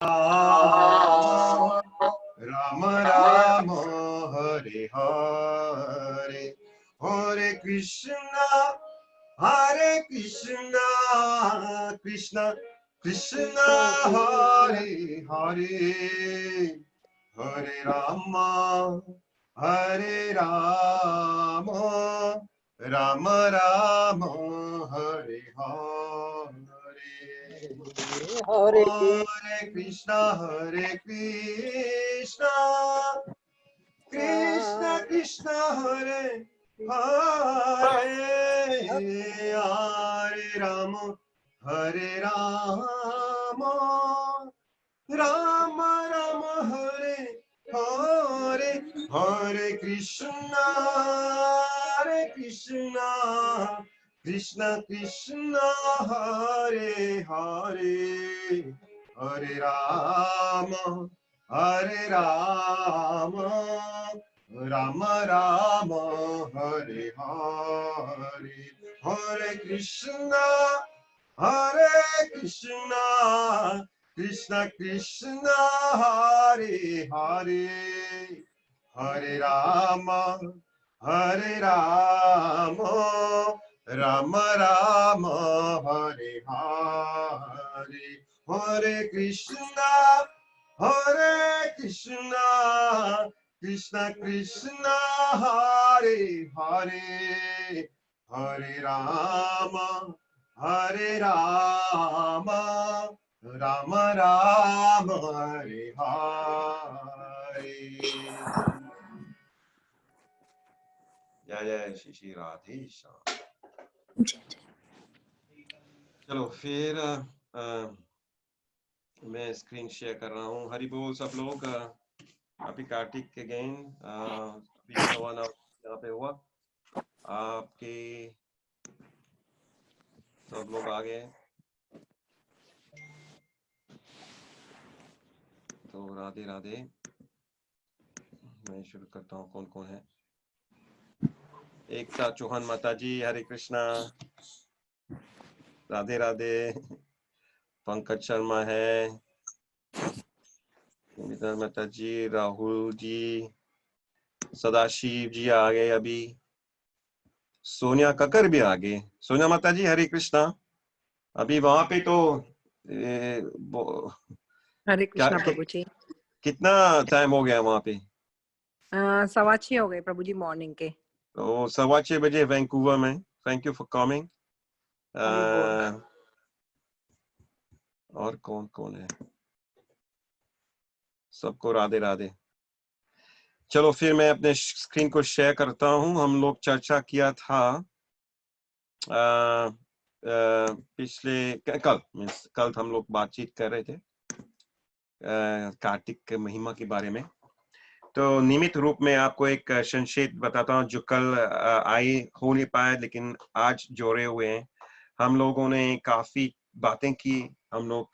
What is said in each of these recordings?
Ram Ram Hare Hare Hare Krishna Krishna Krishna Hare Hare Hare Rama Rama Rama Hare Hare Hare Krishna Krishna Krishna Hare Hare Hare Rama Rama Rama Hare Hare Hare Krishna Krishna Krishna Hare Hare Hare Rama Rama Rama Hare Hare Hare Krishna Krishna Krishna Hare Hare Hare Rama Rama Rama Hare Hare Hare Krishna Krishna Krishna Hare Hare Hare Rama Rama Rama Hare Hare जय जय श्री श्री राधे श्याम। चलो फिर मैं screen share कर रहा हूँ। हरि बोल सब लोग। अभी कार्तिक के गेन अभी 1 यहाँ पे हुआ, आपके सब लोग आ गए तो राधे राधे। मैं शुरू करता हूँ। कौन कौन है? एकता चौहान माता जी, हरे कृष्णा, राधे राधे। पंकज शर्मा है, माता जी, राहुल जी, सदाशिव जी आ गए अभी, सोनिया ककर भी आ गए। सोनिया माता जी हरे कृष्णा। अभी वहां पे तो हरे कृष्णा प्रभु जी। कितना टाइम हो गया वहां पे? 6:15 हो गए प्रभु जी मॉर्निंग के। तो 6:15 बजे वैंकूवर में। Thank you for coming. और कौन कौन है? सबको राधे राधे। चलो फिर मैं अपने स्क्रीन को शेयर करता हूं। हम लोग चर्चा किया था पिछले कल हम लोग बातचीत कर रहे थे कार्तिक के महिमा के बारे में। तो नियमित रूप में आपको एक संक्षेप बताता हूँ जो कल हो नहीं पाया, लेकिन आज जोड़े हुए हैं। हम लोगों ने काफी बातें की। हम लोग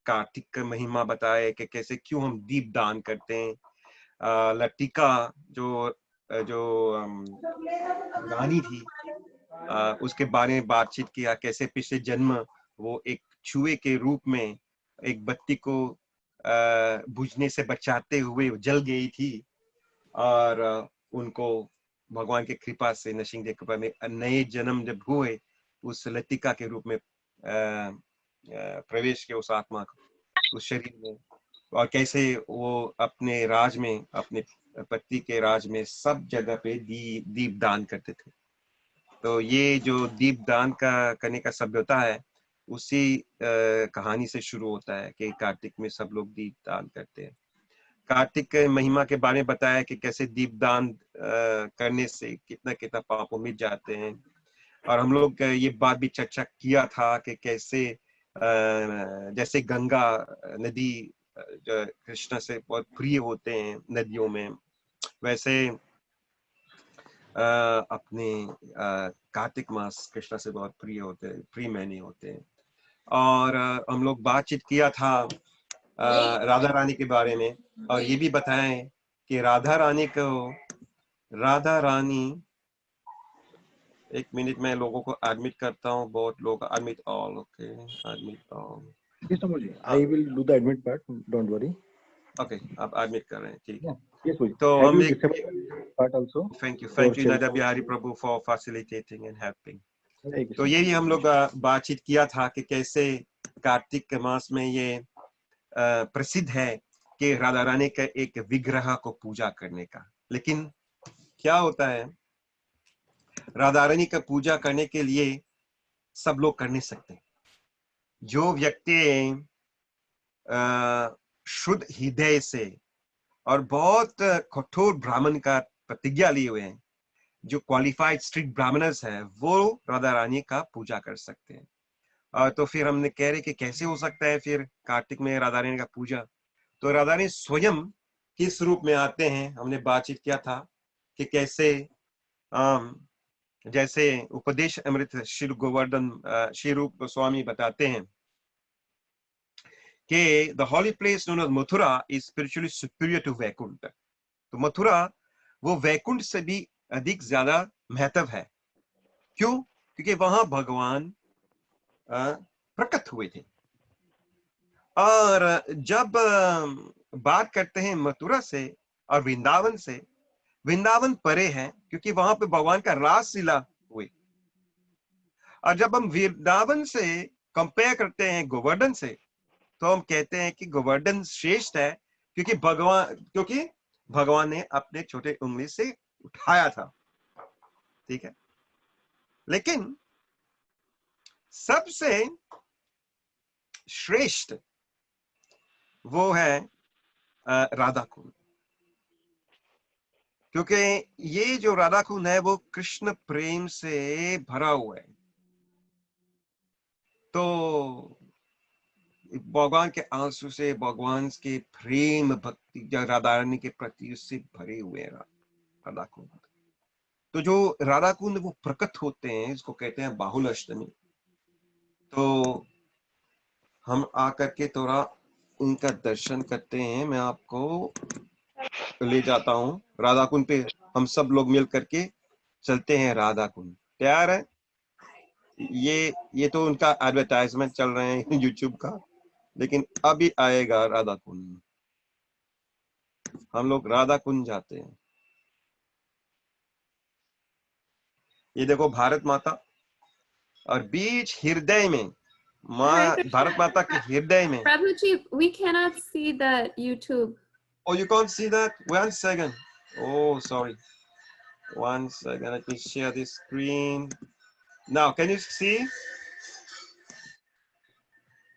कार्तिक का महिमा बताए कि कैसे क्यों हम दीप दान करते हैं। लट्टिका जो रानी थी उसके बारे में बातचीत किया, कैसे पिछले जन्म वो एक चूहे के रूप में एक बत्ती को बुझने से बचाते हुए जल गई थी और उनको भगवान की कृपा से, नरसिंह देव कृपा में नए जन्म जब हुए उस लतिका के रूप में प्रवेश के उस आत्मा को उस शरीर में, और कैसे वो अपने राज में, अपने पति के राज में सब जगह पे दीप दान करते थे। तो ये जो दीप दान का करने का सभ्यता है उसी कहानी से शुरू होता है कि कार्तिक में सब लोग दीप दान करते हैं। कार्तिक के महिमा के बारे में बताया कि कैसे दीप दान करने से कितना कितना पाप मिट जाते हैं। और हम लोग ये बात भी चर्चा किया था कि कैसे जैसे गंगा नदी जो कृष्ण से बहुत प्रिय होते हैं नदियों में, वैसे अपने कार्तिक मास कृष्ण से बहुत प्रिय होते हैं, प्रिय महीने होते हैं। और हम लोग बातचीत किया था राधा रानी के बारे में, और ये भी बताएं कि राधा रानी एक मिनट में लोगों को एडमिट करता हूँ। बहुत लोग admit all, okay admit all. Yes, Tamoji. I will do the admit part. Don't worry. Okay, आप एडमिट कर रहे हैं, ठीक है। Yes, Tamoji. तो I हम will एक disable the part also. Thank for you sharing नदा our Bihari Prabhu for facilitating and helping. Hare तो Krishna. यही हम लोग बातचीत किया था कि कैसे कार्तिक के मास में ये प्रसिद्ध है कि राधा रानी का एक विग्रह को पूजा करने का। लेकिन क्या होता है, राधा रानी का पूजा करने के लिए सब लोग कर नहीं सकते। जो व्यक्ति शुद्ध हृदय से और बहुत कठोर ब्राह्मण का प्रतिज्ञा लिए हुए हैं, जो क्वालिफाइड स्ट्रिक्ट ब्राह्मणर्स हैं, वो राधा रानी का पूजा कर सकते हैं। तो फिर हमने कह रहे कि कैसे हो सकता है फिर कार्तिक में राधा रानी का पूजा। तो राधा रानी स्वयं किस रूप में आते हैं, हमने बातचीत किया था कि कैसे जैसे उपदेश अमृत श्री गोवर्धन श्री रूप गोस्वामी बताते हैं कि the holy place known as Mathura is spiritually superior to Vaikuntha. तो मथुरा वो वैकुंठ से भी अधिक ज्यादा महत्व है। क्यों? क्योंकि वहां भगवान प्रकट हुए थे। और जब बात करते हैं मथुरा से और वृंदावन से, वृंदावन परे है क्योंकि वहां पे भगवान का रासलीला हुई। और जब हम वृंदावन से कंपेयर करते हैं गोवर्धन से, तो हम कहते हैं कि गोवर्धन श्रेष्ठ है क्योंकि भगवान ने अपने छोटे उंगली से उठाया था, ठीक है। लेकिन सबसे श्रेष्ठ वो है राधा कुंड, क्योंकि ये जो राधा कुंड है वो कृष्ण प्रेम से भरा हुआ है। तो भगवान के आंसू से, भगवान के प्रेम भक्ति राधा रानी के प्रति उससे भरे हुए हैं राधा कुंड। तो जो राधा कुंड वो प्रकट होते हैं, इसको कहते हैं बाहुल अष्टमी। तो हम आकर के थोड़ा उनका दर्शन करते हैं। मैं आपको ले जाता हूँ राधा कुंड पे। हम सब लोग मिल करके चलते हैं राधा कुंड। तैयार है? ये तो उनका एडवर्टाइजमेंट चल रहे हैं यूट्यूब का, लेकिन अभी आएगा राधा कुंड। हम लोग राधा कुंड जाते हैं। ये देखो भारत माता, और बीच हृदय में माँ, भारत माता के हृदय में। Prabhuji, we cannot see the YouTube. Oh, you can't see that? 1 second. Oh, sorry. 1 second. Let me share this screen. Now, can you see?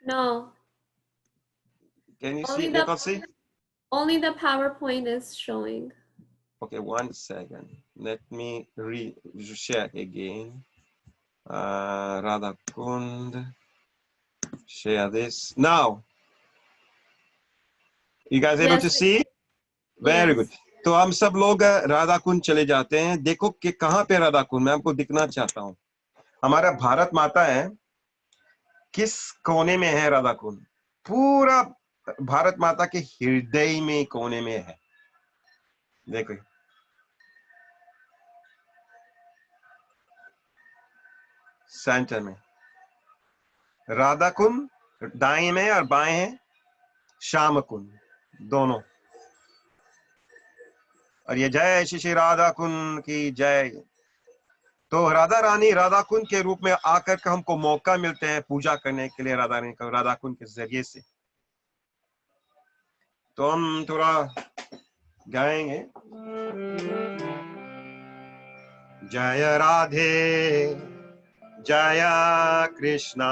No. Can you see? You can see? Only the PowerPoint is showing. Okay, 1 second. Let me share again. Radha Kund. Share this. Now, you guys able to see? Very good. तो हम सब लोग राधा कुंड चले जाते हैं। देखो कि कहाँ पे राधा कुंड, मैं आपको दिखना चाहता हूँ। हमारा भारत माता है, किस कोने में है राधा कुंड? पूरा भारत माता के हृदय में कोने में है। देखो, सेंटर में राधा कुंड, दाएं में और बाएं है श्याम कुंड, दोनों। और ये जय श्री श्री राधा कुंड की जय। तो राधा रानी राधा कुंड के रूप में आकर के हमको मौका मिलते हैं पूजा करने के लिए राधा रानी का, राधा कुंड के जरिए से। तो हम थोड़ा गाएंगे। जय राधे जय कृष्णा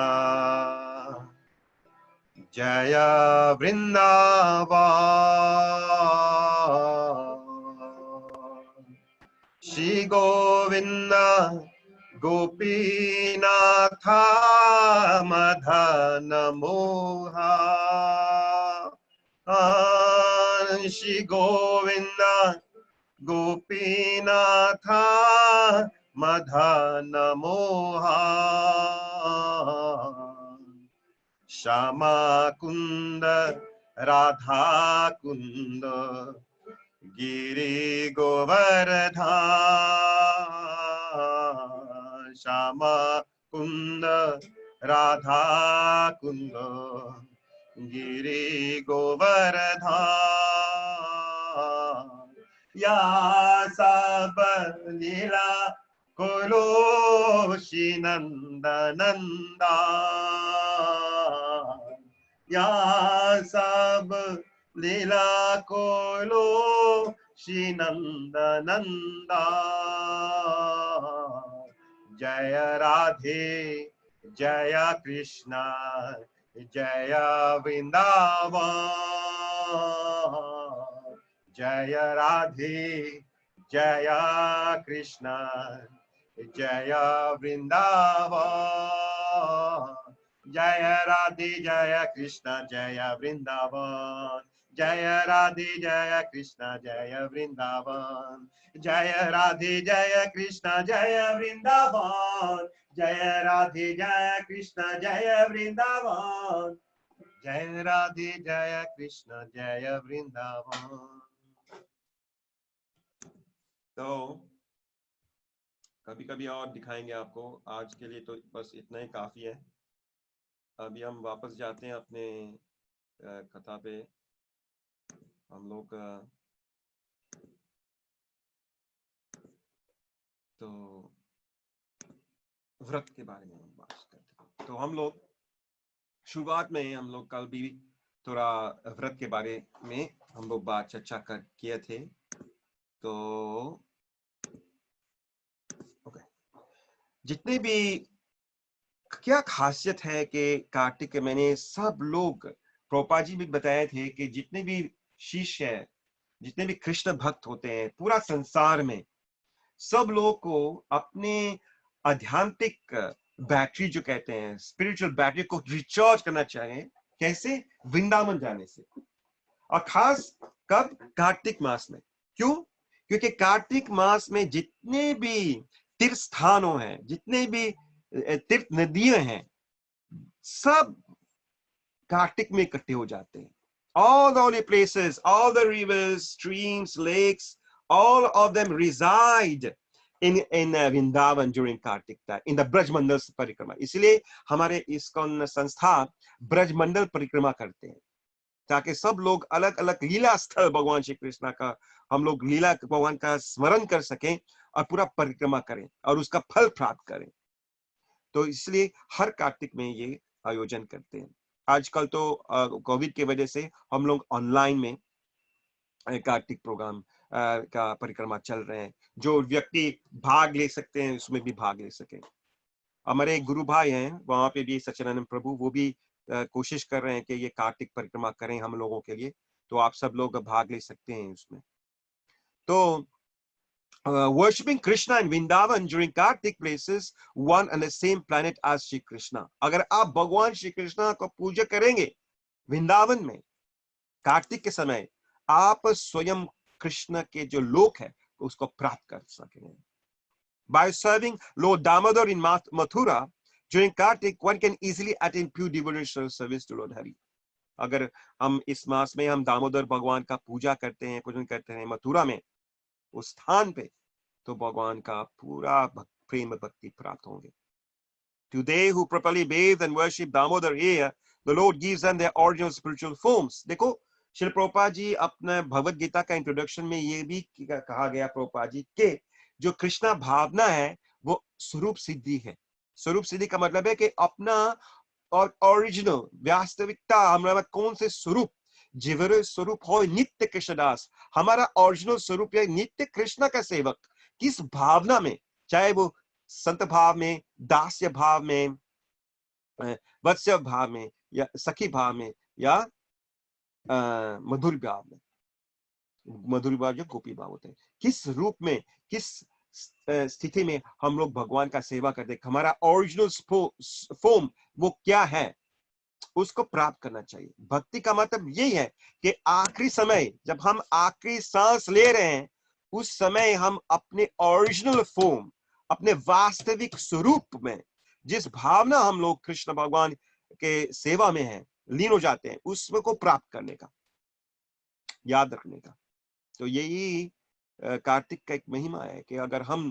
जय वृंदावन, श्री गोविंद गोपीनाथ मदन मोहा, श्री गोविंद गोपीनाथ मदन मोहा, श्यामा कुंद राधा कुंद गिरि गोवर्धन, श्यामा कुंद राधा कुंद गिरि गोवर्धन या सब लीला कोलोशी नंद नंदा या सब लीला कोलोशी नंद नंदा जय राधे जय कृष्णा जय वृंदावन जय राधे जय कृष्णा जय वृंदावन जय राधे जय कृष्णा जय वृंदावन जय राधे जय कृष्णा जय वृंदावन जय राधे जय कृष्णा जय वृंदावन जय राधे जय कृष्णा जय वृंदावन जय राधे जय कृष्ण जय वृंदावन। तो कभी कभी और दिखाएंगे आपको, आज के लिए तो बस इतना ही काफी है। अभी हम वापस जाते हैं अपने कथा पे। हम लोग तो व्रत के बारे में हम बात करते हैं। तो हम लोग शुरुआत में हम लोग कल भी थोड़ा व्रत के बारे में हम लोग बात चर्चा कर किए थे। तो जितने भी क्या खासियत है कि कार्तिक महीने सब लोग, प्रभुपाद जी भी बताए थे कि जितने भी शिष्य है, जितने भी कृष्ण भक्त होते हैं पूरा संसार में, सब लोग को अपने आध्यात्मिक बैटरी जो कहते हैं, स्पिरिचुअल बैटरी को रिचार्ज करना चाहिए। कैसे? वृंदावन जाने से। और खास कब? कार्तिक मास में। क्यों? क्योंकि कार्तिक मास में जितने भी तीर्थ स्थानों हैं, जितने भी तीर्थ नदियां हैं, सब कार्तिक में इकट्ठे हो जाते हैं। All the holy places, all the rivers, streams, lakes, all of them reside in Vrindavan during Kartik time, in the Brajmandal परिक्रमा। इसलिए हमारे इस्कॉन संस्था ब्रजमंडल परिक्रमा करते हैं, ताकि सब लोग अलग अलग लीला स्थल भगवान श्री कृष्ण का, हम लोग लीला भगवान का स्मरण कर सकें और पूरा परिक्रमा करें और उसका फल प्राप्त करें। तो इसलिए हर कार्तिक में ये आयोजन करते हैं। आजकल तो कोविड की वजह से हम लोग ऑनलाइन में कार्तिक प्रोग्राम का परिक्रमा चल रहे हैं। जो व्यक्ति भाग ले सकते हैं उसमें भी भाग ले सके। हमारे गुरु भाई हैं वहां पे भी, सच्चिदानंद प्रभु, वो भी कोशिश कर रहे हैं कि ये कार्तिक परिक्रमा करें हम लोगों के लिए। तो आप सब लोग भाग ले सकते हैं उसमें। तो worshipping Krishna in Vrindavan during Kartik places one and the same planet as Shri Krishna. अगर आप भगवान श्री कृष्ण को पूजा करेंगे वृंदावन में कार्तिक के समय, आप स्वयं कृष्ण के जो लोक है उसको प्राप्त कर सकेंगे। By serving Lord Damodar in Mathura during Kartik, one can easily attain pure devotional service to Lord Hari. अगर हम इस मास में हम दामोदर भगवान का पूजा करते हैं, पूजन करते हैं मथुरा में, उस स्थान पे, तो भगवान का पूरा प्रेम भक्ति प्राप्त होंगे। To they who properly bathe and worship Damodar here, the Lord gives them their original spiritual forms. देखो श्री प्रभुपाद जी अपने भगवत गीता का इंट्रोडक्शन में ये भी कहा गया प्रभुपाद जी के जो कृष्णा भावना है वो स्वरूप सिद्धि है। स्वरूप सिद्धि का मतलब है कि अपना और ओरिजिनल वास्तविकता हमारा कौन से स्वरूप, जीवर स्वरूप हो नित्य कृष्णदास, हमारा ओरिजिनल स्वरूप है नित्य कृष्ण का सेवक। किस भावना में, चाहे वो संत भाव में, दास्य भाव में, वत्स्य भाव में, या सखी भाव में, या मधुर भाव में। मधुर भाव जो गोपी भाव होते हैं, किस रूप में, किस स्थिति में हम लोग भगवान का सेवा करते हैं, हमारा ओरिजिनल फॉर्म वो क्या है, उसको प्राप्त करना चाहिए। भक्ति का मतलब यही है कि आखिरी समय जब हम आखिरी सांस ले रहे हैं, उस समय हम अपने ओरिजिनल फॉर्म, अपने वास्तविक स्वरूप में, जिस भावना हम लोग कृष्ण भगवान के सेवा में हैं, लीन हो जाते हैं, उसमें को प्राप्त करने का, याद रखने का। तो यही कार्तिक का एक महिमा है कि अगर हम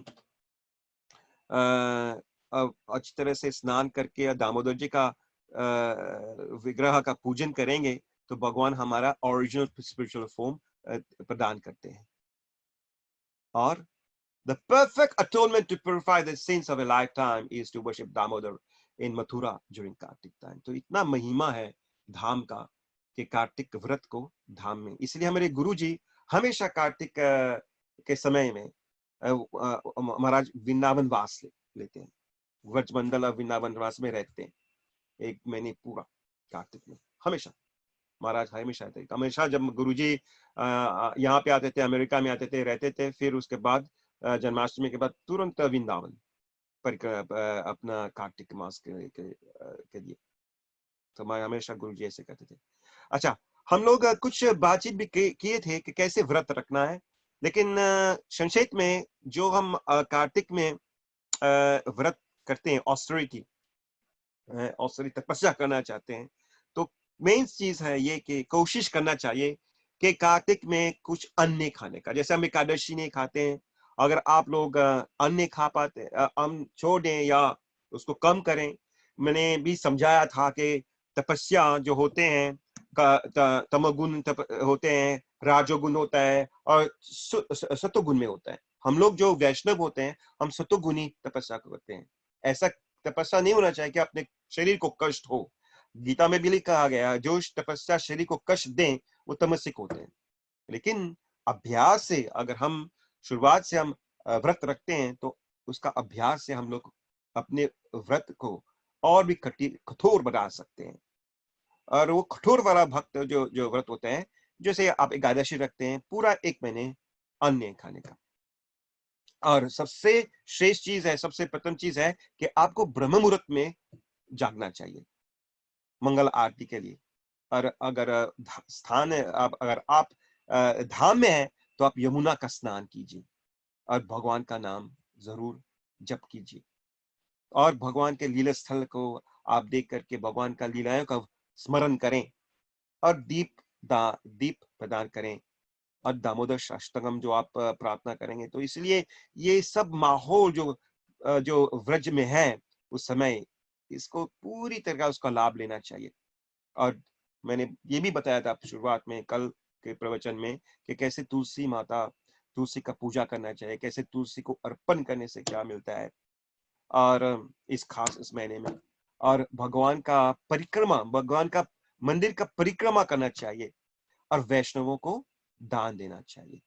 अच्छी तरह से स्नान करके दामोदर जी का विग्रह का पूजन करेंगे तो भगवान हमारा ओरिजिनल स्पिरिचुअल फॉर्म प्रदान करते हैं। और the perfect atonement to purify the sins of a lifetime is to worship Damodar in Mathura during Kartik time। तो इतना महिमा है धाम का कि कार्तिक व्रत को धाम में, इसलिए हमारे गुरु जी हमेशा कार्तिक के समय में महाराज वृंदावन वास लेते हैं, व्रजमंडल और वृंदावन वास में रहते हैं 1 महीने पूरा कार्तिक में। हमेशा महाराज हमेशा जब गुरुजी यहाँ पे आते थे, अमेरिका में आते थे, रहते थे, फिर उसके बाद जन्माष्टमी के बाद तुरंत वृंदावन अपना कार्तिक मास के लिए। तो मैं हमेशा गुरुजी ऐसे कहते थे। अच्छा, हम लोग कुछ बातचीत भी किए थे कि कैसे व्रत रखना है, लेकिन संक्षेप में जो हम कार्तिक में व्रत करते हैं, ऑस्टेरिटी तपस्या करना चाहते हैं, तो मेन चीज है ये कि कोशिश करना चाहिए कि कार्तिक में कुछ अन्य खाने का, जैसे हम एकादशी नहीं खाते हैं, अगर आप लोग अन्य खा पाते हम छोड़ दें या उसको कम करें। मैंने भी समझाया था कि तपस्या जो होते हैं तमोगुण होते हैं, राजोगुण होता है और सतोगुण में होता है। हम लोग जो वैष्णव होते हैं हम सतोगुणी तपस्या करते हैं। ऐसा तपस्या नहीं होना चाहिए कि अपने शरीर को कष्ट हो। गीता में भी कहा गया जो तपस्या शरीर को कष्ट दें वो तमसिक होते हैं। लेकिन अभ्यास से, अगर हम शुरुआत से हम व्रत रखते हैं तो उसका अभ्यास से हम लोग अपने व्रत को और भी कठोर बना सकते हैं। और वो कठोर वाला भक्त जो व्रत होता है, जैसे आप एकादशी रखते हैं पूरा 1 महीने अन्न खाने का। और सबसे श्रेष्ठ चीज है, सबसे प्रथम चीज है कि आपको ब्रह्म मुहूर्त में जागना चाहिए मंगल आरती के लिए। और अगर स्थान है, अगर आप धाम में है तो आप यमुना का स्नान कीजिए और भगवान का नाम जरूर जप कीजिए और भगवान के लीला स्थल को आप देख करके भगवान का लीलाओं का स्मरण करें और दीप प्रदान करें और दामोदर अष्टकम जो आप प्रार्थना करेंगे। तो इसलिए ये सब माहौल जो व्रज में है उस समय, इसको पूरी तरह उसका लाभ लेना चाहिए। और मैंने ये भी बताया था शुरुआत में कल के प्रवचन में कि कैसे तुलसी का पूजा करना चाहिए, कैसे तुलसी को अर्पण करने से क्या मिलता है और इस महीने में। और भगवान का मंदिर का परिक्रमा करना चाहिए और वैष्णवों को दान देना चाहिए।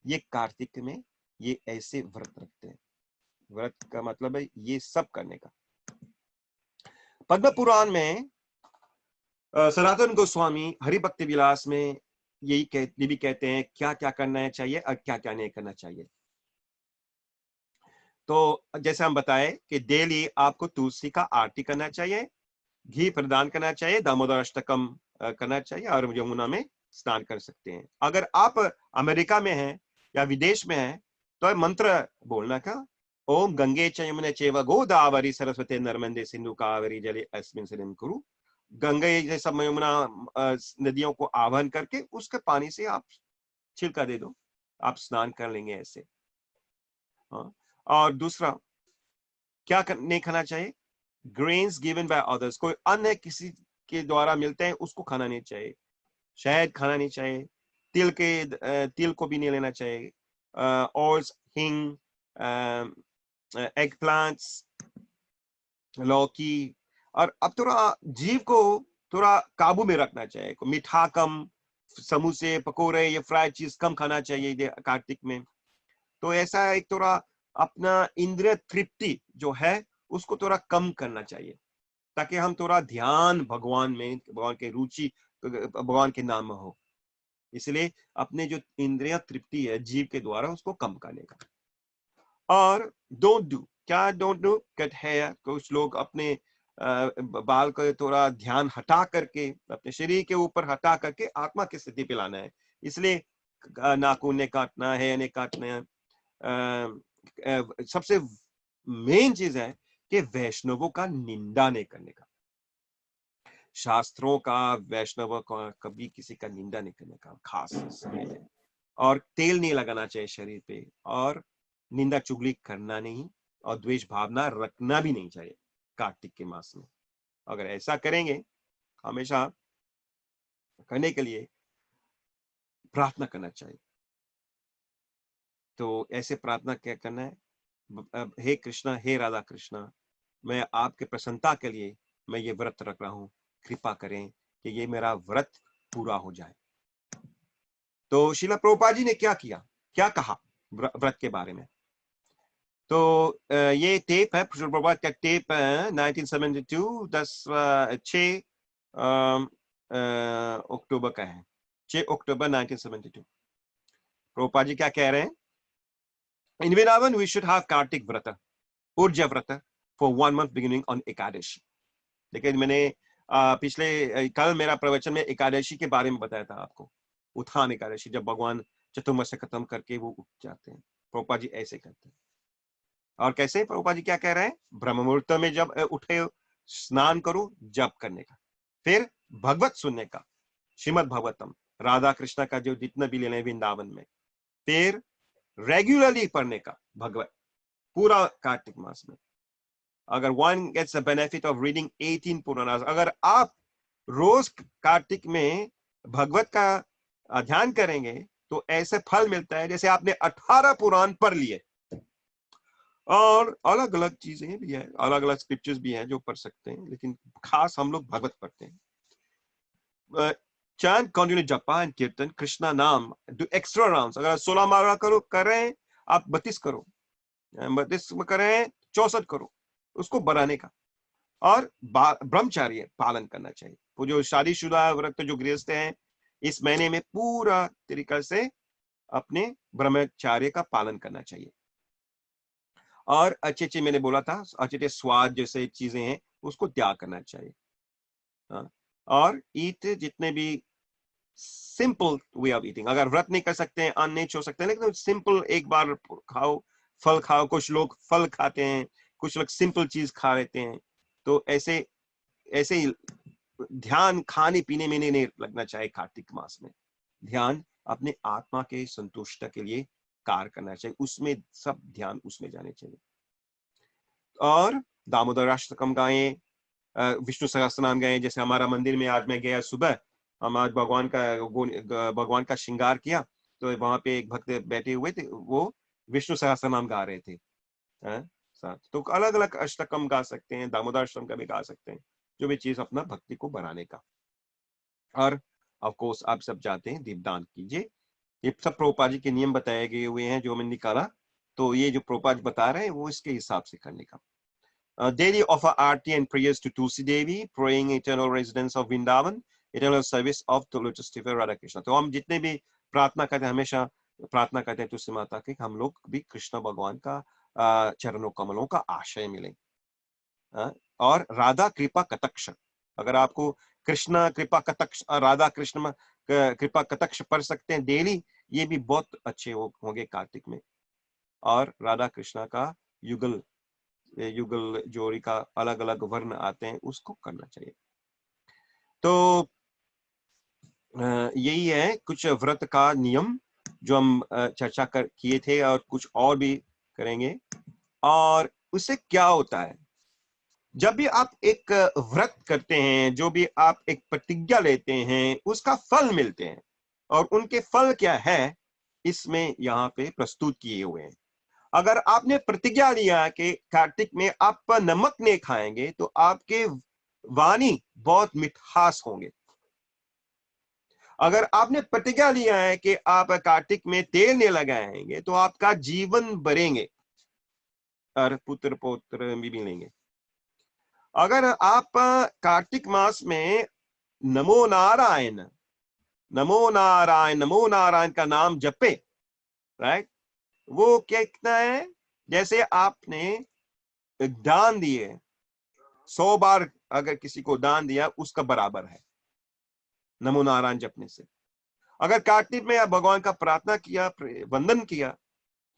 ये कार्तिक में ये ऐसे व्रत रखते हैं। व्रत का मतलब है ये सब करने का। पद्म पुराण में सनातन गोस्वामी हरिभक्ति विलास में ये भी कहते हैं क्या क्या करना चाहिए और क्या क्या नहीं करना चाहिए। तो जैसे हम बताए कि डेली आपको तुलसी का आरती करना चाहिए, घी प्रदान करना चाहिए, दामोदर अष्टकम करना चाहिए और यमुना में स्नान कर सकते हैं। अगर आप अमेरिका में हैं या विदेश में हैं तो मंत्र बोलना का, ओम गंगे च यमुने चैव गोदावरी सरस्वती नर्मदे सिंधु कावेरी जले अस्मिन् सन्निधिं कुरु। गंगे जैसा यमुना नदियों को आह्वान करके उसके पानी से आप छिड़का दे दो, आप स्नान कर लेंगे ऐसे। और दूसरा क्या नहीं खाना चाहिए, ग्रेन्स गिवन बाय अदर्स, कोई अन्य किसी के द्वारा मिलते हैं उसको खाना नहीं चाहिए। शहद खाना नहीं चाहिए, तिल को भी नहीं लेना चाहिए, और हिंग, एग प्लांट्स, लौकी। और अब थोड़ा जीव को थोड़ा काबू में रखना चाहिए, मीठा कम, समोसे पकोड़े ये फ्राइड चीज कम खाना चाहिए कार्तिक में। तो ऐसा एक थोड़ा अपना इंद्रिय तृप्ति जो है उसको थोड़ा कम करना चाहिए ताकि हम थोड़ा ध्यान भगवान में, भगवान के रुचि भगवान के नाम में हो। इसलिए अपने जो इंद्रिय तृप्ति है जीव के द्वारा उसको कम करने का। और डोंट डू कट हेयर। कुछ लोग अपने बाल को थोड़ा ध्यान हटा करके अपने शरीर के ऊपर हटा करके आत्मा की स्थिति पे लाना है, इसलिए नाखून ने काटना है, ने काटना है। सबसे मेन चीज है कि वैष्णवों का निंदा नहीं करने का। शास्त्रों का वैष्णव का कभी किसी का निंदा नहीं करने का खास समय है। और तेल नहीं लगाना चाहिए शरीर पे, और निंदा चुगली करना नहीं, और द्वेष भावना रखना भी नहीं चाहिए कार्तिक के मास में। अगर ऐसा करेंगे, हमेशा करने के लिए प्रार्थना करना चाहिए। तो ऐसे प्रार्थना क्या करना है, हे कृष्णा, हे राधा कृष्णा, मैं आपके प्रसन्नता के लिए मैं ये व्रत रख रहा हूं, कृपा करें कि ये मेरा व्रत पूरा हो जाए। तो श्रील प्रभुपाद जी ने क्या किया, क्या कहा व्रत के बारे में। तो ये टेप है श्रील प्रभुपाद का टेप 1972 6 अक्टूबर का है, 6 अक्टूबर 1972। प्रभुपाद जी क्या कह रहे हैं, in Vrindavan we should have Kartik vrat, Urja vrat for 1 month beginning on Ekadashi. लेकिन मैंने पिछले कल मेरा प्रवचन में एकादशी के बारे में बताया था आपको, उत्थान एकादशी, जब भगवान चतुर्मास से खत्म करके वो उठ जाते हैं। प्रभुपाद जी ऐसे करते हैं। और कैसे प्रभुपाद जी क्या कह रहे हैं, ब्रह्म मुहूर्त में जब उठे स्नान करो जप करने का, फिर भगवत सुनने का, श्रीमद भागवतम राधा कृष्ण का जो जितना भी लेने वृंदावन में, फिर रेगुलरली पढ़ने का भगवत पूरा कार्तिक मास में। अगर one gets the benefit of reading 18 Puranas, अगर आप रोज कार्तिक में भगवत का ध्यान करेंगे तो ऐसे फल मिलता है जैसे आपने 18 पुराण पढ़ लिए। और अलग अलग चीजें भी है, अलग अलग स्क्रिप्चर्स भी हैं जो पढ़ सकते हैं, लेकिन खास हम लोग भगवत पढ़ते हैं। चैंट, कंटिन्यू जपा एंड कीर्तन, कृष्णा नाम, डू एक्स्ट्रा राउंड्स। अगर 16 माला कर रहे हैं आप 32 करो, 32 कर रहे हैं 64 करो, उसको बढ़ाने का। और ब्रह्मचार्य पालन करना चाहिए। वो जो शादीशुदा व्रत जो गृहस्थ हैं, इस महीने में पूरा तरीका से अपने ब्रह्मचार्य का पालन करना चाहिए। और अच्छे मैंने बोला था, अच्छे स्वाद जैसे चीजें हैं उसको त्याग करना चाहिए। और ईट जितने भी सिंपल वे ऑफ ईटिंग, अगर व्रत नहीं कर सकते हैं, अन्न नहीं छोड़ सकते हैं, लेकिन सिंपल एक बार खाओ, फल खाओ। कुछ लोग फल खाते हैं, कुछ लोग सिंपल चीज खा लेते हैं। तो ऐसे ऐसे ध्यान खाने पीने में नहीं लगना चाहिए। कार्तिक मास में ध्यान अपने आत्मा के संतुष्ट के लिए कार्य करना चाहिए, उसमें सब ध्यान उसमें जाने चाहिए। और दामोदर अष्टकम गाएं, विष्णु सहस्त्रनाम गाएं। जैसे हमारा मंदिर में आज मैं गया सुबह, हम आज भगवान का श्रृंगार किया, तो वहां पे एक भक्त बैठे हुए थे, वो विष्णु सहस्त्रनाम गा रहे थे साथ। तो अलग अलग अष्टकम गा सकते हैं, दामोदर अष्टकम का भी गा सकते हैं, जो भी चीज अपना भक्ति को बढ़ाने का। और ऑफ कोर्स आप सब जानते हैं दीपदान कीजिए। ये सब प्रभुपाद जी के नियम बताए गए हुए हैं जो मैंने निकाला, तो ये जो प्रभुपाद बता रहे हैं वो इसके हिसाब से करने का। Daily offer aarti and prayers to Tulsi Devi, praying eternal residence of Vrindavan, eternal service of the lotus feet of Radha Krishna। तो हम जितने भी प्रार्थना करते हैं, हमेशा प्रार्थना करते हैं तुलसी माता के, हम लोग भी कृष्ण भगवान का चरणों कमलों का आश्रय मिले। और राधा कृपा कटाक्ष, अगर आपको कृष्ण कृपा कटाक्ष, राधा कृष्ण कृपा कटाक्ष पढ़ सकते हैं डेली, ये भी बहुत अच्छे होंगे कार्तिक में। और राधा कृष्णा का युगल जोड़ी का अलग अलग वर्ण आते हैं, उसको करना चाहिए। तो यही है कुछ व्रत का नियम जो हम चर्चा किए थे, और कुछ और भी करेंगे। और उससे क्या होता है, जब भी आप एक व्रत करते हैं, जो भी आप एक प्रतिज्ञा लेते हैं, उसका फल मिलते हैं। और उनके फल क्या है, इसमें यहाँ पे प्रस्तुत किए हुए हैं। अगर आपने प्रतिज्ञा लिया कि कार्तिक में आप नमक नहीं खाएंगे, तो आपके वाणी बहुत मिठास होंगे। अगर आपने प्रतिज्ञा लिया है कि आप कार्तिक में तेल नहीं लगाएंगे, तो आपका जीवन बढ़ेंगे और पुत्र पौत्र भी मिलेंगे। अगर आप कार्तिक मास में नमो नारायण नमो नारायण नमो नारायण का नाम जपे, राइट, वो क्या कितना है, जैसे आपने दान दिए 100 बार, अगर किसी को दान दिया उसका बराबर है नमो नारायण जपने से। अगर कार्तिक में आप भगवान का प्रार्थना किया, वंदन किया,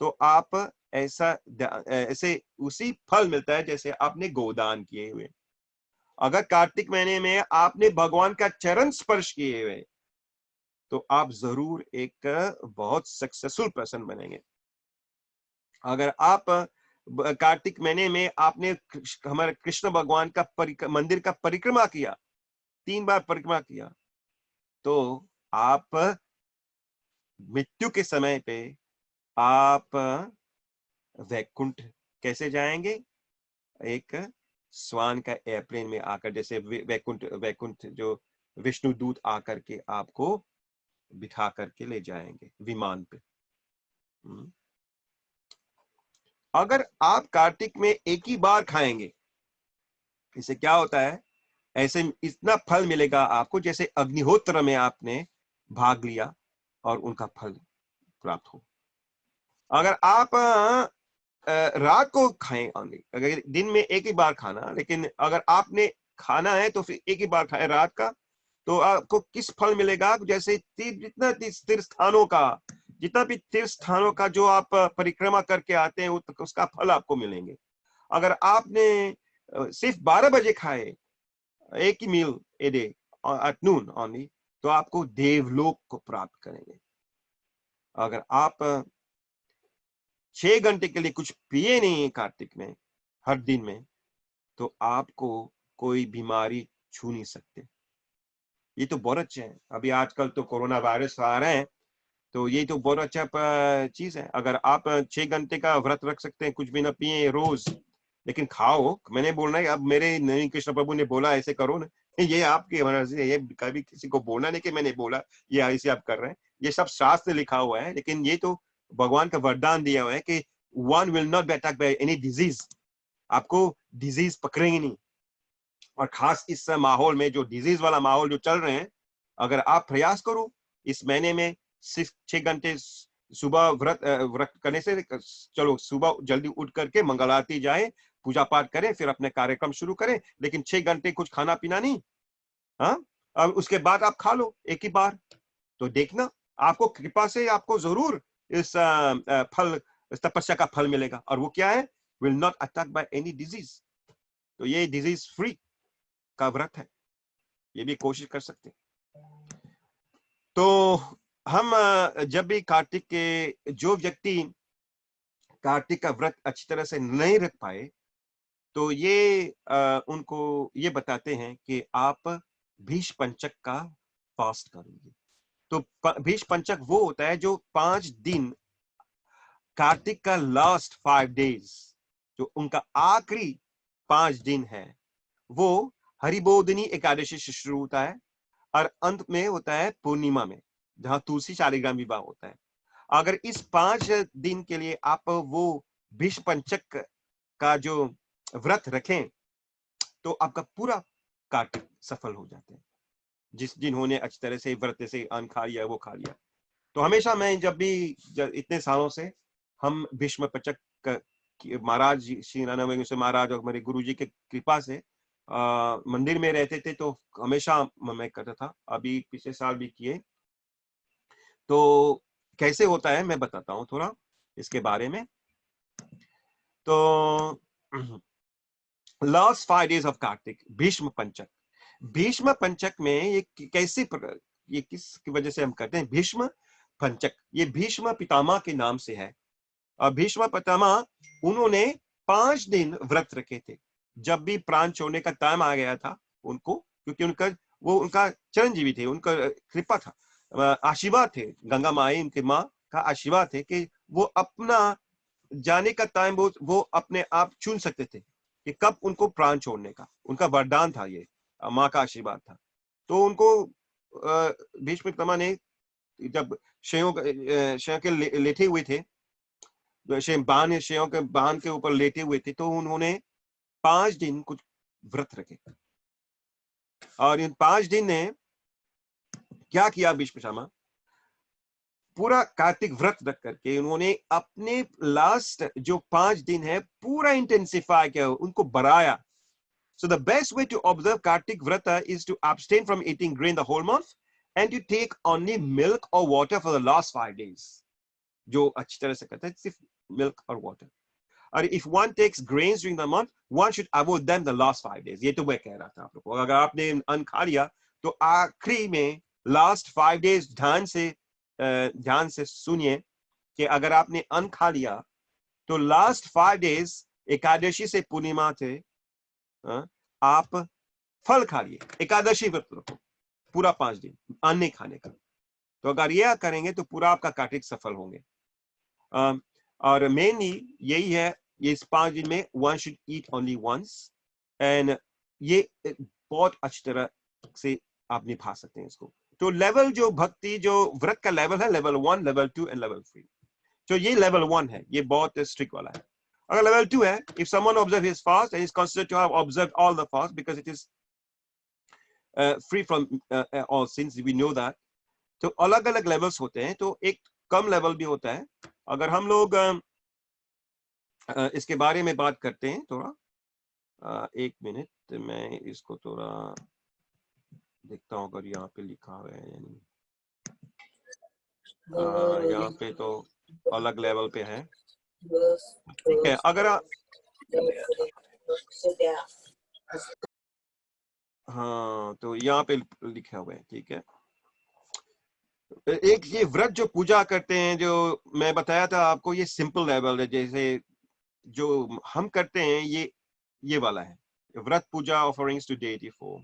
तो आप ऐसे उसी फल मिलता है जैसे आपने गोदान किए हुए। अगर कार्तिक महीने में आपने भगवान का चरण स्पर्श किए हुए, तो आप जरूर एक बहुत सक्सेसफुल पर्सन बनेंगे। अगर आप कार्तिक महीने में आपने हमारे कृष्ण भगवान का मंदिर का परिक्रमा किया, 3 बार परिक्रमा किया, तो आप मृत्यु के समय पे आप वैकुंठ कैसे जाएंगे? एक स्वान का एयरप्लेन में आकर, जैसे वैकुंठ जो विष्णु दूत आकर के आपको बिठा करके ले जाएंगे विमान पे। अगर आप कार्तिक में एक ही बार खाएंगे, इससे क्या होता है, ऐसे इतना फल मिलेगा आपको जैसे अग्निहोत्र में आपने भाग लिया और उनका फल प्राप्त हो। अगर आप रात को खाएं, अगर दिन में एक ही बार खाना, लेकिन अगर आपने खाना है तो फिर एक ही बार खाए रात का, तो आपको किस फल मिलेगा? जैसे जितना तीर्थ स्थानों का जो आप परिक्रमा करके आते हैं उसका फल आपको मिलेंगे। अगर आपने सिर्फ 12 बजे खाए एक ही meal a day at noon only, तो आपको देवलोक को प्राप्त करेंगे। अगर आप 6 घंटे के लिए कुछ पिए नहीं कार्तिक में हर दिन में, तो आपको कोई बीमारी छू नहीं सकते। ये तो बहुत अच्छा है। अभी आजकल तो कोरोना वायरस आ रहे हैं, तो ये तो बहुत अच्छा चीज है। अगर आप 6 घंटे का व्रत रख सकते हैं, कुछ भी ना पिए रोज, लेकिन खाओ। मैंने बोलना है, अब मेरे नहीं, कृष्ण प्रभु ने बोला ऐसे करो ना, ये आपकी मर्जी है, ये कभी किसी को बोलना नहीं कि मैंने बोला ये ऐसे आप कर रहे हैं। ये सब शास्त्र लिखा हुआ है, लेकिन ये तो भगवान का वरदान दिया हुआ है कि one will not be attacked by any disease. आपको डिजीज पकड़ेंगे नहीं। और खास इस माहौल में, जो डिजीज वाला माहौल जो चल रहे हैं, अगर आप प्रयास करो इस महीने में सिर्फ 6 घंटे सुबह व्रत करने से, चलो सुबह जल्दी उठ करके मंगल आरती जाए, पूजा पाठ करें, फिर अपने कार्यक्रम शुरू करें, लेकिन 6 घंटे कुछ खाना पीना नहीं। हाँ, अब उसके बाद आप खा लो एक ही बार, तो देखना आपको कृपा से आपको जरूर इस फल, इस तपस्या का फल मिलेगा। और वो क्या है? Will not attack by any disease. तो ये डिजीज फ्री का व्रत है, ये भी कोशिश कर सकते हैं। तो हम जब भी कार्तिक के, जो व्यक्ति कार्तिक का व्रत अच्छी तरह से नहीं रख पाए, तो ये उनको ये बताते हैं कि आप भीष्म पंचक का फास्ट करेंगे। तो भीष्म पंचक वो होता है जो 5 दिन, कार्तिक का लास्ट 5 डेज, जो उनका आखिरी 5 दिन है, वो हरिबोधिनी एकादशी से शुरू होता है और अंत में होता है पूर्णिमा में, जहां तुलसी शालिग्राम विवाह होता है। अगर इस 5 दिन के लिए आप वो भीष्म पंचक का जो व्रत रखें, तो आपका पूरा कार्तिक सफल हो जाते हैं। जिस जिन्होंने अच्छी तरह से व्रत से अन्न खा लिया वो खा लिया। तो हमेशा मैं जब भी इतने सालों से हम भीष्म पंचक महाराज श्री नारायण से महाराज और मेरे गुरु जी के कृपा से मंदिर में रहते थे, तो हमेशा मैं करता था। अभी पिछले साल भी किए। तो कैसे होता है मैं बताता हूँ थोड़ा इसके बारे में। तो last 5 days of Kartik, Bhishma पंचक। भीष्म पंचक में ये कैसे, ये किस की वजह से हम करते हैं भीष्म पंचक? ये भीष्म पितामह के नाम से है। और भीष्म पितामह, उन्होंने 5 दिन व्रत रखे थे। जब भी प्राण छोड़ने का टाइम आ गया था उनको, क्योंकि उनका चिरंजीवी थे, उनका कृपा था, आशीर्वाद थे, गंगा माई उनके माँ का आशीर्वाद थे कि वो अपना जाने का टाइम वो अपने आप चुन सकते थे कि कब उनको प्राण छोड़ने का। उनका वरदान था, ये माँ का आशीर्वाद था। तो उनको भीष्म पितामह ने, जब शेयों के लेटे हुए थे, शेयों के बांध के ऊपर लेटे हुए थे, तो उन्होंने 5 दिन कुछ व्रत रखे। और इन 5 दिन ने क्या किया? भीष्म पितामह पूरा कार्तिक व्रत रख करके उन्होंने अपने लास्ट जो 5 दिन है पूरा इंटेंसिफाई किया, उनको बढ़ाया। So the best way to observe Kartik Vrata is to abstain from eating grain the whole month and to take only milk or water for the last 5 days. जो अच्छी तरह से करते हैं सिर्फ milk और water. और if one takes grains during the month, one should avoid them the last 5 days. ये तो मैं कह रहा था आप लोग को। अगर आपने अन्न खा लिया तो आखिरी में last 5 days ध्यान से सुनिए कि अगर आपने अन्न खा लिया तो लास्ट 5 डेज एकादशी से पूर्णिमा थे, आप फल खाइए, एकादशी व्रत रखो पूरा 5 दिन अन्न नहीं खाने का। तो अगर यह करेंगे तो पूरा आपका कार्तिक सफल होंगे। और मेनली यही है, ये इस 5 दिन में one should eat only once, and ये बहुत अच्छी तरह से आप निभा सकते हैं इसको। तो लेवल जो भक्ति जो व्रत का लेवल है, लेवल 1, लेवल 2 एंड लेवल 3। तो ये लेवल 1 है, ये बहुत स्ट्रिक्ट वाला है। अगर लेवल 2 है, if someone observe his fast and is considered to have observed all the fast because it is free from all sins, we know that। तो अलग अलग लेवल्स होते हैं, तो एक कम लेवल भी होता है। अगर हम लोग इसके बारे में बात करते हैं थोड़ा, एक मिनट मैं इसको थोड़ा देखता हूँ अगर यहाँ पे लिखा हुआ है या नहीं। यहाँ पे तो अलग लेवल पे है, ठीक है। अगर हाँ, तो यहाँ पे लिखा हुआ है, ठीक है। एक ये व्रत जो पूजा करते हैं, जो मैं बताया था आपको, ये सिंपल लेवल है। जैसे जो हम करते हैं ये वाला है, व्रत पूजा ऑफरिंग्स टू डेटी फॉर्म।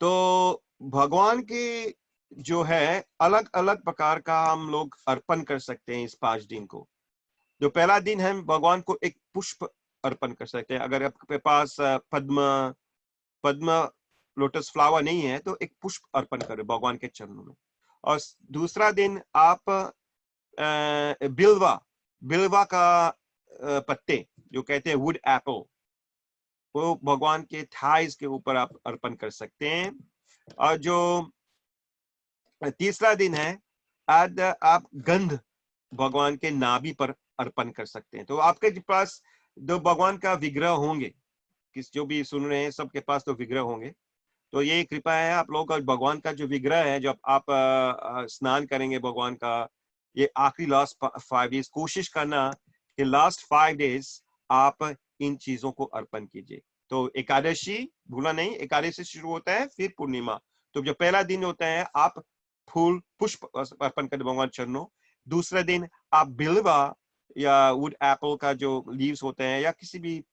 तो भगवान के जो है अलग अलग प्रकार का हम लोग अर्पण कर सकते हैं इस 5 दिन को। जो पहला दिन है, भगवान को एक पुष्प अर्पण कर सकते हैं। अगर आपके पास पद्म लोटस फ्लावर नहीं है तो एक पुष्प अर्पण करें भगवान के चरणों में। और दूसरा दिन आप बिल्वा का पत्ते जो कहते हैं वुड एप्पल, वो भगवान के थाइस के ऊपर आप अर्पण कर सकते हैं। और जो तीसरा दिन है, आप गंध भगवान के नाभि पर अर्पण कर सकते हैं। तो आपके पास जो भगवान का विग्रह होंगे, किस जो भी सुन रहे हैं सबके पास तो विग्रह होंगे, तो ये कृपा है आप लोग का भगवान का जो विग्रह है, जब आप स्नान करेंगे भगवान का, ये आखिरी लास्ट 5 डेज कोशिश करना कि लास्ट 5 डेज आप इन चीजों को अर्पण कीजिए। तो एकादशी भूला नहीं, एकादशी शुरू होता है फिर पूर्णिमा। तो जो पहला दिन होता है आप फूल पुष्प अर्पण करें भगवान चरणों। दूसरे दिन आप बिल्वा या वुड एप्पल का जो लीव्स होते हैं, या किसी भी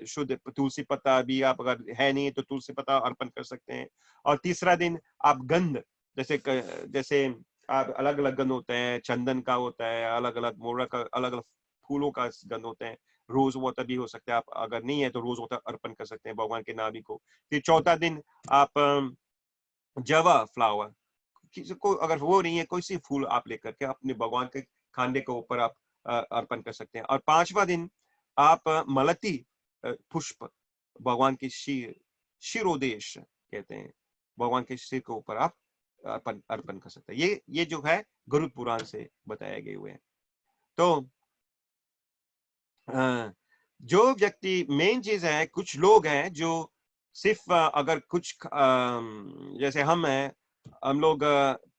शुद्ध तुलसी पत्ता भी, आप अगर है नहीं तो तुलसी पत्ता अर्पण कर सकते हैं। और तीसरा दिन आप गंध, जैसे आप अलग अलग गंध होते हैं, चंदन का होता है, अलग अलग मोरा का, अलग अलग फूलों का गंध होते हैं, रोज वाटर भी हो सकता है। आप अगर नहीं है तो रोज वाटर अर्पण कर सकते हैं भगवान के नाभि को। फिर चौथा दिन आप जवा फ्लावर, किसी को अगर वो नहीं है, कोई सी फूल आप लेकर के अपने भगवान के खाने के ऊपर आप अर्पण कर सकते हैं। और 5वां दिन आप मलती पुष्प भगवान के शिरोदेश कहते हैं, भगवान के सिर के ऊपर आप अर्पण कर सकते हैं। ये जो है गरुड़ पुराण से बताए गए हुए हैं। तो जो व्यक्ति, मेन चीज है, कुछ लोग हैं जो सिर्फ अगर कुछ जैसे हम लोग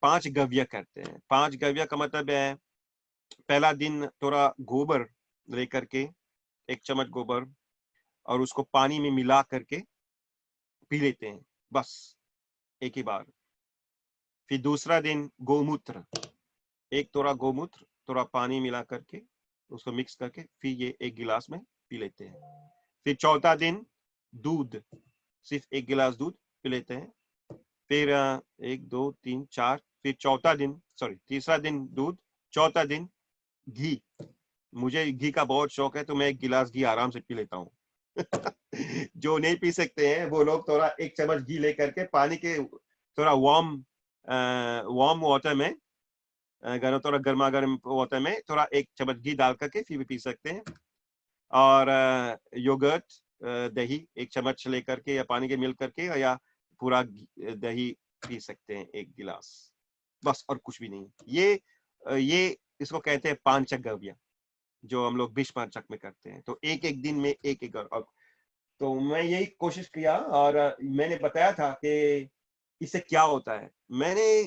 5 गव्य करते हैं। 5 गव्य का मतलब है, पहला दिन थोड़ा गोबर लेकर के, 1 चम्मच गोबर, और उसको पानी में मिला करके पी लेते हैं बस एक ही बार। फिर दूसरा दिन गोमूत्र, एक थोड़ा गोमूत्र थोड़ा पानी मिला करके उसको मिक्स करके फिर ये 1 गिलास में पी लेते हैं। फिर चौथा दिन दूध, सिर्फ 1 गिलास दूध पी लेते हैं। फिर 1 2 3 4, फिर तीसरा दिन दूध, चौथा दिन घी। मुझे घी का बहुत शौक है तो मैं 1 गिलास घी आराम से पी लेता हूँ। जो नहीं पी सकते हैं वो लोग थोड़ा 1 चम्मच घी लेकर के पानी के थोड़ा वार्म वाटर में, थोड़ा गर्मा गर्म वाटर में थोड़ा 1 चम्मच घी डाल करके फिर भी पी सकते हैं। और योगर्ट, दही 1 चम्मच लेकर के, या पानी के मिल करके, या पूरा दही पी सकते हैं 1 गिलास, बस, और कुछ भी नहीं। ये इसको कहते हैं पांचगव्य, जो हम लोग 20 पंचक में करते हैं। तो एक दिन में एक तो मैं यही कोशिश किया, और मैंने बताया था कि इससे क्या होता है। मैंने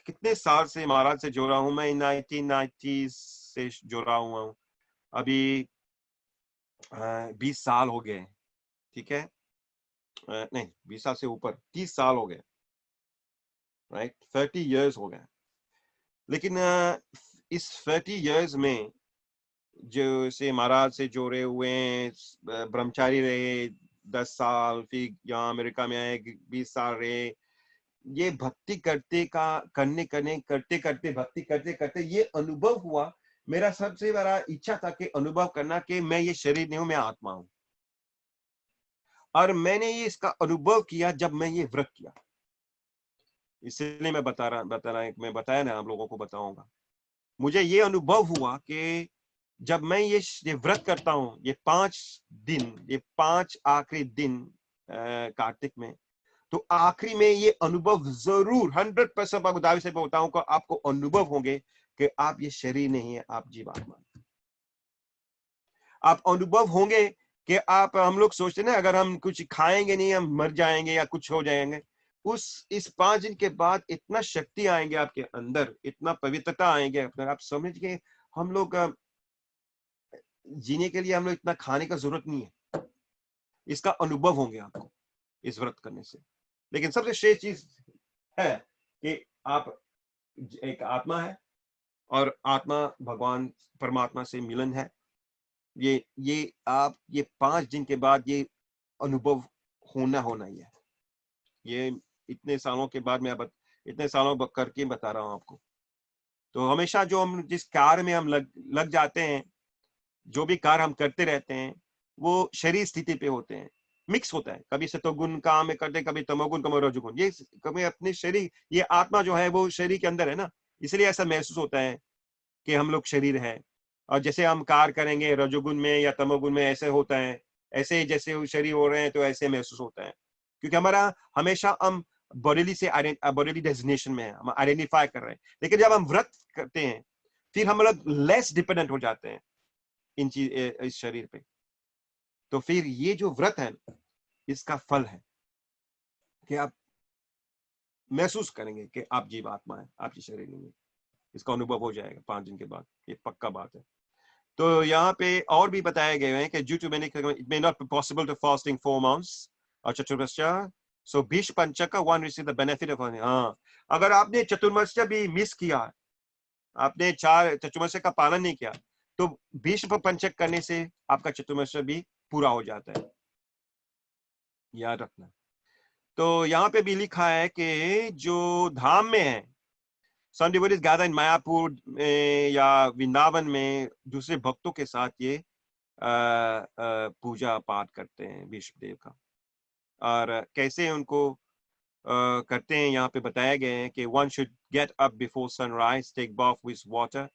कितने साल से महाराज से जुड़ा हूं, मैं 1990 से जुड़ा हुआ हूँ, अभी 20 साल हो गए, ठीक है, नहीं 20 साल से ऊपर, 30 साल हो गए, राइट, 30 इयर्स हो गए। लेकिन इस 30 इयर्स में जैसे महाराज से जोड़े हुए हैं, ब्रह्मचारी रहे 10 साल, फिर यहाँ अमेरिका में आए 20 साल रहे, ये भक्ति करते करते भक्ति करते करते ये अनुभव हुआ। मेरा सबसे बड़ा इच्छा था कि अनुभव करना कि मैं ये शरीर नहीं हूं, मैं आत्मा हूं। और मैंने ये इसका अनुभव किया जब मैं ये व्रत किया। इसलिए मैं बताया ना, आप लोगों को बताऊंगा। मुझे ये अनुभव हुआ कि जब मैं ये व्रत करता हूँ, ये 5 आखिरी दिन कार्तिक में, तो आखिरी में ये अनुभव जरूर 100% आपको दावे से बोलता हूं कि आपको अनुभव होंगे कि आप ये शरीर नहीं है, आप जीवात्मा। आप अनुभव होंगे कि आप, हम लोग सोचते ना अगर हम कुछ खाएंगे नहीं हम मर जाएंगे या कुछ हो जाएंगे। इस 5 दिन के बाद इतना शक्ति आएंगे आपके अंदर, इतना पवित्रता आएंगे अंदर, आप समझ के हम लोग जीने के लिए हम लोग इतना खाने का जरूरत नहीं है। इसका अनुभव होंगे आपको इस व्रत करने से। लेकिन सबसे श्रेष्ठ चीज है कि आप एक आत्मा है और आत्मा भगवान परमात्मा से मिलन है। ये आप ये 5 दिन के बाद ये अनुभव होना ही है। ये इतने सालों के बाद मैं इतने सालों करके बता रहा हूं आपको। तो हमेशा जो हम जिस कार्य में हम लग जाते हैं, जो भी कार्य हम करते रहते हैं, वो शरीर स्थिति पे होते हैं, मिक्स होता है। कभी सतोगुण काम में करते, कभी तमोगुण, कभी रजोगुण। ये कभी अपने शरीर, ये आत्मा जो है वो शरीर के अंदर है ना, इसलिए ऐसा महसूस होता है कि हम लोग शरीर है। और जैसे हम कार्य करेंगे रजोगुण में या तमोगुण में, ऐसे होता है, ऐसे जैसे शरीर हो रहे हैं तो ऐसे महसूस होता है। क्योंकि हमारा हमेशा हम बॉडीली डेजिग्नेशन में है, हम आइडेंटिफाई कर रहे हैं। लेकिन जब हम व्रत करते हैं फिर हम लोग लेस डिपेंडेंट हो जाते हैं इस शरीर पे। तो फिर ये जो व्रत है इसका फल है कि आप महसूस करेंगे कि आप जीवात्मा है, आपकी शरीर नहीं है। इसका अनुभव हो जाएगा 5 दिन के बाद, ये पक्का बात है। तो यहाँ पे और भी बताया गया है कि due to many it may not be possible to fasting 4 months और चतुर्मास्या, so भीष्म पंचक का one receive the benefit of हाँ, अगर आपने चतुर्मास्या भी मिस किया, आपने 4 चतुर्मास्या का पालन नहीं किया, तो भीष्म पंचक करने से आपका चतुर्मास्या भी पूरा हो जाता है, याद रखना। तो यहाँ पे भी लिखा है कि जो धाम में है, some devotees gather in Mayapur या वृंदावन में दूसरे भक्तों के साथ ये पूजा पाठ करते हैं भीष्म देव का। और कैसे उनको करते हैं यहाँ पे बताया गया है कि one should get up before sunrise, take bath with water,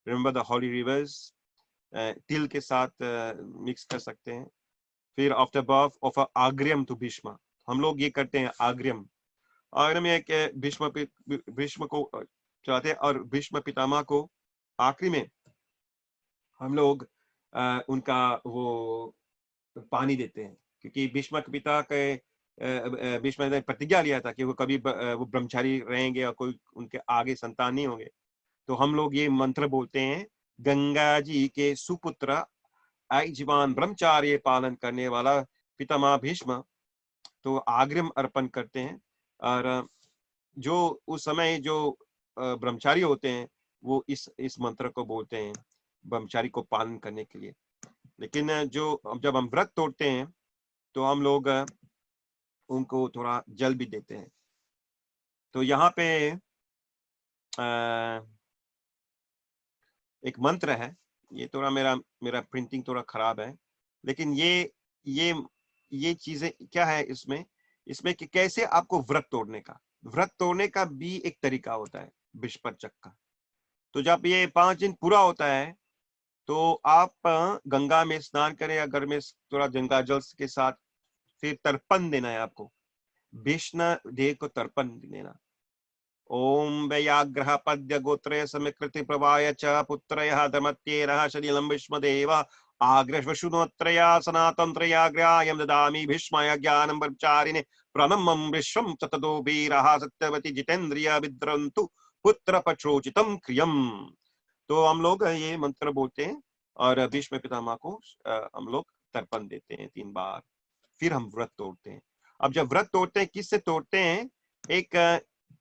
remember the holy rivers, तिल के साथ मिक्स कर सकते हैं। फिर after bath offer आग्र्यम to Bhishma, हम लोग ये करते हैं आग्र्यम। आग्र्यम में एक भीष्म को चाहते हैं और भीष्म पितामह को आखिरी में हम लोग उनका वो पानी देते हैं, क्योंकि भीष्म के पिता के भीष्म ने प्रतिज्ञा लिया था कि वो कभी वो ब्रह्मचारी रहेंगे और कोई उनके आगे संतान नहीं होंगे। तो हम लोग ये मंत्र बोलते हैं, गंगा जी के सुपुत्र आजीवन ब्रह्मचार्य पालन करने वाला पितामह भीष्म, तो आग्रम अर्पण करते हैं। और जो उस समय जो ब्रह्मचारी होते हैं वो इस मंत्र को बोलते हैं ब्रह्मचारी को पालन करने के लिए। लेकिन जब हम व्रत तोड़ते हैं तो हम लोग उनको थोड़ा जल भी देते हैं। तो यहाँ पे एक मंत्र है, ये थोड़ा मेरा प्रिंटिंग थोड़ा खराब है, लेकिन ये चीजें क्या है इसमें कि कैसे आपको व्रत तोड़ने का भी एक तरीका होता है विश्वचक का। तो जब ये 5 दिन पूरा होता है तो आप गंगा में स्नान करें या घर में थोड़ा गंगा जल के साथ, फिर तर्पण देना है आपको, विष्णु देव को तर्पण देना। ओम व्याघ्रः पद्य गोत्रय समिकृति प्रवाय च पुत्रयः धर्मत्येरः शलीलं विष्णुदेव आग्रश्वशुनोत्रया सनातन्त्रयाग्र्यायं ददामि भीष्माय ज्ञानं ब्रह्मचारिणे प्रणमं विश्वं ततो वीरः सत्यवती जितेन्द्रिय विद्रन्तु पुत्र पक्षोचितं क्रियम। तो हम लोग ये मंत्र बोलते हैं और भीष्म पितामह को हम लोग तर्पण देते हैं 3 बार, फिर हम व्रत तोड़ते हैं। अब जब व्रत तोड़ते हैं, किससे तोड़ते हैं? एक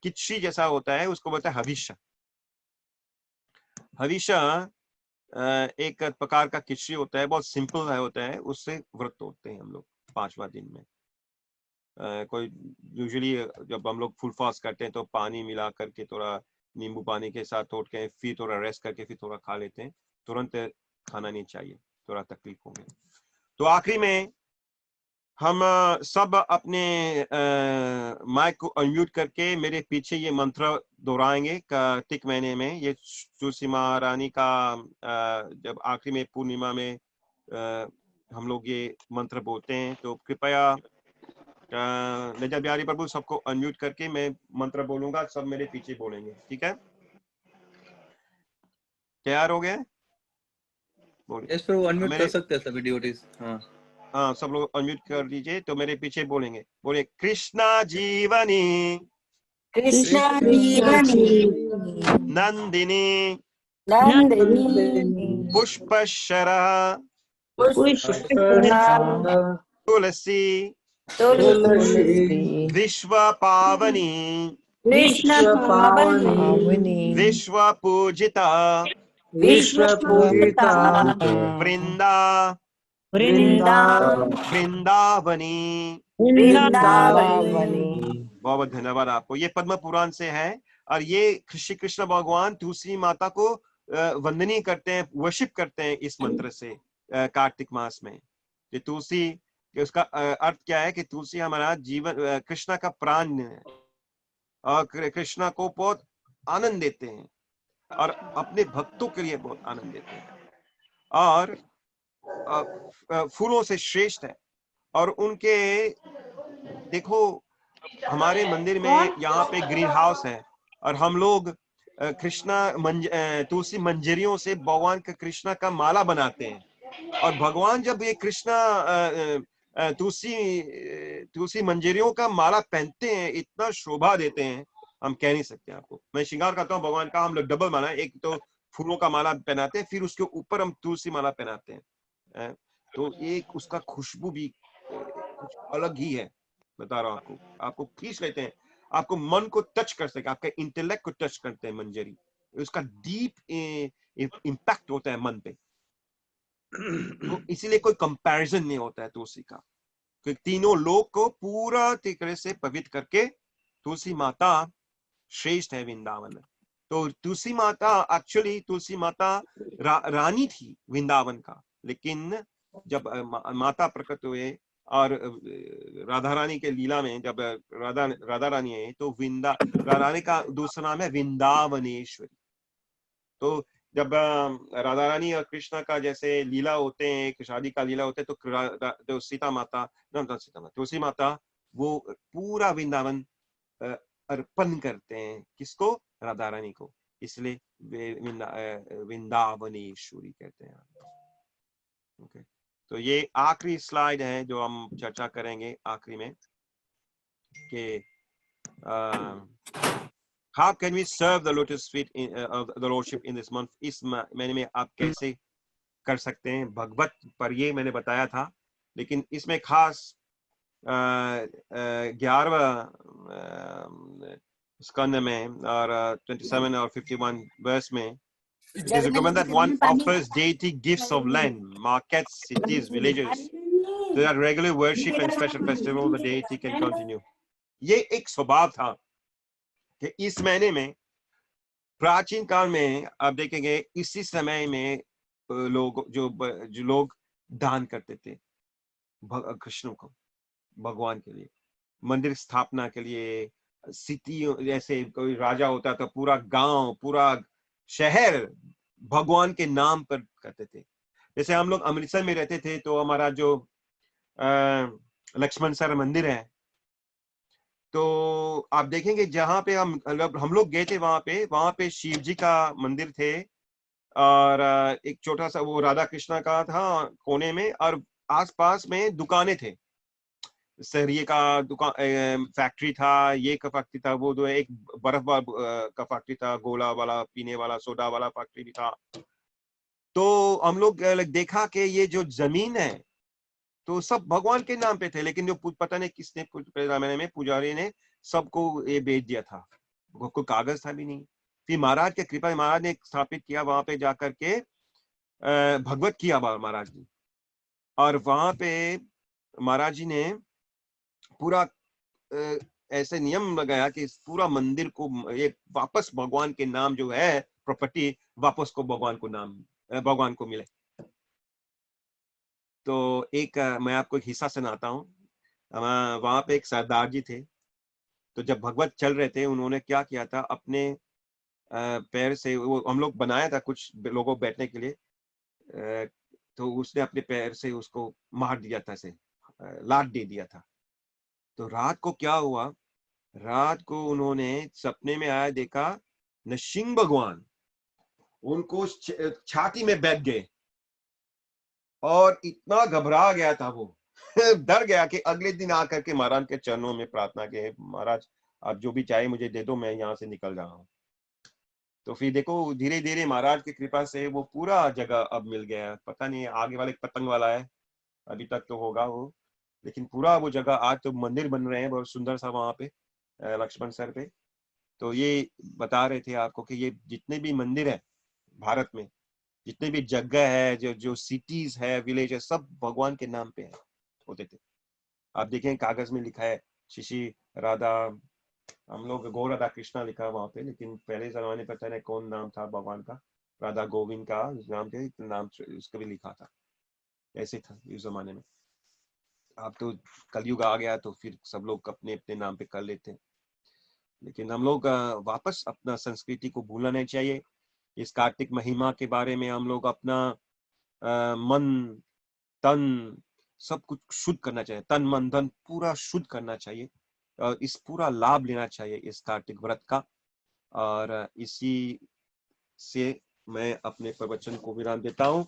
किच्ची जैसा होता है, उसको बोलते हैं हविष्य। हविष्य एक प्रकार का खिचड़ी होता है, बहुत सिंपल है होता है, उससे व्रत तोड़ते हैं हम लोग 5वां दिन में। कोई यूजुअली जब हम लोग फुल फास्ट करते हैं तो पानी मिला करके थोड़ा नींबू पानी के साथ तोड़ के फिर थोड़ा रेस्ट करके फिर थोड़ा खा लेते हैं। तुरंत खाना नहीं चाहिए, थोड़ा तकलीफ होंगे। तो आखिरी में हम सब अपने माइक को अनम्यूट करके मेरे पीछे ये मंत्र दोहराएंगे कार्तिक महीने में। ये तुलसी महारानी का जब आखिरी में पूर्णिमा में हम लोग ये मंत्र बोलते हैं। तो कृपया लज्जा बिहारी प्रभु सबको अनम्यूट करके मैं मंत्र बोलूंगा, सब मेरे पीछे बोलेंगे, ठीक है? तैयार हो गए? यस प्रभु, अनम्यूट मेरे कर सकते हैं सभी डिवोटीज। हाँ हाँ, सब लोग अनम्यूट कर दीजिए। तो मेरे पीछे बोलेंगे, बोले कृष्णा जीवनी कृष्ण जीवनी नंदिनी नंदिनी पुष्पशरा पुष्पशरा तुलसी तुलसी विश्व पावनी विष्णु पावनी विश्व पूजिता विश्व पूजिता वृंदा वृंदा वृंदावनी। वृंदावनी। बहुत धन्यवाद आपको। ये पद्म पुराण से है और ये श्री कृष्ण भगवान तुलसी माता को वंदनी करते हैं, वर्शिप करते हैं इस मंत्र से कार्तिक मास में। ये तुलसी, उसका अर्थ क्या है कि तुलसी हमारा जीवन, कृष्णा का प्राण है और कृष्णा को बहुत आनंद देते हैं और अपने भक्तों के लिए बहुत आनंद देते हैं और फूलों से श्रेष्ठ है। और उनके देखो हमारे मंदिर में यहाँ पे ग्रीन हाउस है और हम लोग कृष्णा तुलसी मंजरियों से भगवान का कृष्णा का माला बनाते हैं। और भगवान जब ये कृष्णा तुलसी मंजरियों का माला पहनते हैं, इतना शोभा देते हैं, हम कह नहीं सकते आपको। मैं श्रृंगार करता हूँ भगवान का, हम लोग डबल माला, एक तो फूलों का माला पहनाते हैं, फिर उसके ऊपर हम तुलसी माला पहनाते हैं। तो एक उसका खुशबू भी कुछ अलग ही है, बता रहा हूँ आपको। आपको खींच लेते हैं, आपको मन को टच कर सके, आपके इंटेलेक्ट को टच करते हैं मंजरी, उसका डीप इम्पैक्ट होता है मन पे। तो इसीलिए कोई कंपैरिजन नहीं होता है तुलसी का, क्योंकि तीनों लोग को पूरा तरीके से पवित्र करके तुलसी माता श्रेष्ठ है वृंदावन में। तो तुलसी माता एक्चुअली तुलसी माता रानी थी वृंदावन का, लेकिन जब माता प्रकट हुए और राधा रानी के लीला में जब राधा रानी है तो राधा रानी का दूसरा नाम है वृंदावनेश्वरी। तो जब राधा रानी और कृष्णा का जैसे लीला होते हैं, एक शादी का लीला होते हैं, तो सीता माता तुलसी माता वो पूरा वृंदावन अर्पण करते हैं, किसको? राधा रानी को, इसलिए वृंदावनेश्वरी कहते हैं। ओके, तो ये आखिरी स्लाइड है जो हम चर्चा करेंगे आखिरी में कि how can we serve the lotus feet of the lordship in this month। इस महीने में आप कैसे कर सकते हैं भगवत पर, ये मैंने बताया था, लेकिन इसमें खास 11वां स्कंद में और 27 और 51 वर्स में it is recommended that one offers deity gifts of land, markets, cities, villages, so that regular worship and special festival the deity can continue। ये एक स्वभाव था कि इस महीने में, प्राचीन काल में आप देखेंगे इसी समय में लोग जो लोग दान करते थे कृष्ण को, भगवान के लिए, मंदिर स्थापना के लिए, सिटी, जैसे कोई राजा होता था पूरा गांव पूरा शहर भगवान के नाम पर करते थे। जैसे हम लोग अमृतसर में रहते थे तो हमारा जो लक्ष्मण सर मंदिर है, तो आप देखेंगे जहाँ पे हम लोग गए थे, वहां पे शिव जी का मंदिर थे और एक छोटा सा वो राधा कृष्णा का था कोने में, और आसपास में दुकानें थे, सहरिये का दुकान फैक्ट्री था, ये का फैक्ट्री था, वो दो एक बर्फ का फैक्ट्री था, गोला वाला पीने वाला सोडा वाला फैक्ट्री भी था। तो हम लोग देखा कि ये जो जमीन है तो सब भगवान के नाम पे थे, लेकिन जो पता नहीं किसने जमाने में पुजारी ने सबको ये बेच दिया था, कोई कागज था भी नहीं। फिर महाराज के कृपा महाराज ने स्थापित किया वहां पे जाकर के भगवत किया महाराज जी, और वहां पे महाराज जी ने पूरा ऐसे नियम लगाया कि इस पूरा मंदिर को ये वापस भगवान के नाम जो है प्रॉपर्टी वापस को भगवान को मिले। तो एक मैं आपको एक हिस्सा सुनाता हूँ। वहां पे एक सरदार जी थे, तो जब भगवत चल रहे थे उन्होंने क्या किया था, अपने पैर से, वो हम लोग बनाया था कुछ लोगों बैठने के लिए, तो उसने अपने पैर से उसको मार दिया था, से लात दे दिया था। तो रात को क्या हुआ, रात को उन्होंने सपने में आया, देखा नरसिंह भगवान उनको छाती में बैठ गए, और इतना घबरा गया था वो डर गया कि अगले दिन आकर के महाराज के चरणों में प्रार्थना के, महाराज आप जो भी चाहे मुझे दे दो, मैं यहाँ से निकल रहा हूँ। तो फिर देखो धीरे धीरे महाराज की कृपा से वो पूरा जगह अब मिल गया। पता नहीं आगे वाले पतंग वाला है, अभी तक तो होगा वो, लेकिन पूरा वो जगह आज तो मंदिर बन रहे हैं बहुत सुंदर सा वहां पे लक्ष्मण सर पे। तो ये बता रहे थे आपको कि ये जितने भी मंदिर है भारत में, जितने भी जगह है, जो सिटीज है, विलेज है, सब भगवान के नाम पे है होते थे। आप देखें कागज में लिखा है शिशि राधा, हम लोग गौ राधा कृष्णा लिखा वहां पे, लेकिन पहले जमाने पता नहीं कौन नाम था भगवान का, राधा गोविंद का नाम थे, नाम उसका भी लिखा था, ऐसे था इस जमाने में। अब तो कलयुग आ गया तो फिर सब लोग अपने अपने नाम पे कर लेते हैं, लेकिन हम लोग वापस अपना संस्कृति को भूलना नहीं चाहिए। इस कार्तिक महिमा के बारे में हम लोग अपना मन तन सब कुछ शुद्ध करना चाहिए, तन मन धन पूरा शुद्ध करना चाहिए, और इस पूरा लाभ लेना चाहिए इस कार्तिक व्रत का। और इसी से मैं अपने प्रवचन को विराम देता हूँ,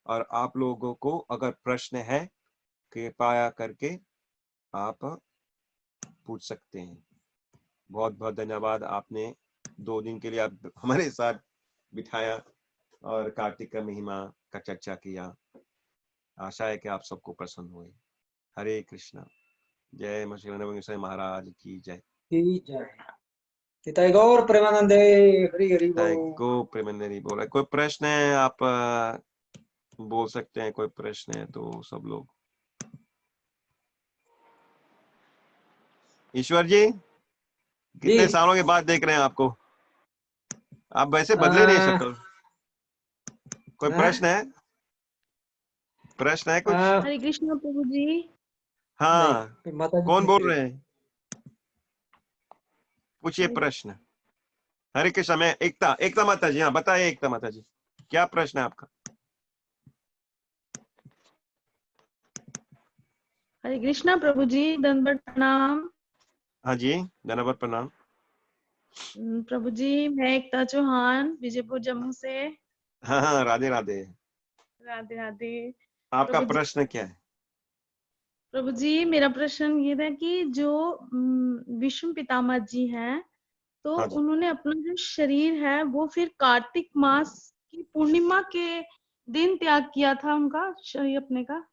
और आप लोगों को अगर प्रश्न है कृपया करके आप पूछ सकते हैं। बहुत बहुत धन्यवाद, आपने 2 दिन के लिए आप हमारे साथ बिठाया और कार्तिक का महिमा का चर्चा किया। आशा है कि आप सबको प्रसन्न हुए। हरे कृष्णा। जय श्री महाराज की जय। जय गौर प्रेमानंदे। हरि हरि बोल। गो प्रेमानंद बोला। कोई प्रश्न है आप बोल सकते हैं, कोई प्रश्न है तो सब लोग। ईश्वर जी कितने सालों के बाद देख रहे हैं आपको, आप वैसे बदले नहीं शक्ल। कोई प्रश्न है, प्रश्न है कुछ? हरे कृष्णा प्रभु जी। हाँ कौन बोल रहे हैं, पूछिए प्रश्न। हरे कृष्णा। मैं एकता माता जी, हाँ बताइए एकता माता जी क्या प्रश्न है आपका? हरे कृष्णा प्रभु जी, दंडवत प्रणाम। हाँ जी धन्यवाद प्रणाम। प्रभु जी मैं एकता चौहान विजयपुर जम्मू से। हाँ राधे राधे। राधे राधे। आपका प्रश्न क्या है? प्रभु जी मेरा प्रश्न ये था कि जो विष्णु पितामह जी हैं, तो हाँ उन्होंने अपना जो शरीर है वो फिर कार्तिक मास की पूर्णिमा के दिन त्याग किया था, उनका शरीर अपने का।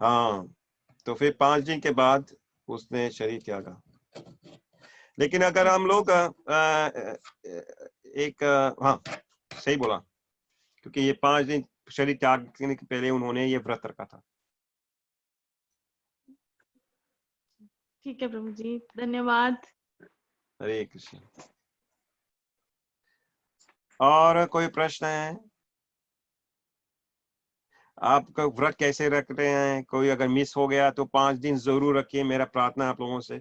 हाँ तो फिर 5 दिन के बाद उसने शरीर त्यागा। लेकिन अगर हम लोग हाँ सही बोला, क्योंकि ये 5 दिन शरीर त्यागने के पहले उन्होंने ये व्रत रखा था। ठीक है प्रभु जी, धन्यवाद। हरे कृष्ण। और कोई प्रश्न है? आपका व्रत कैसे रख रहे हैं? कोई अगर मिस हो गया तो 5 दिन जरूर रखिए। मेरा प्रार्थना आप लोगों से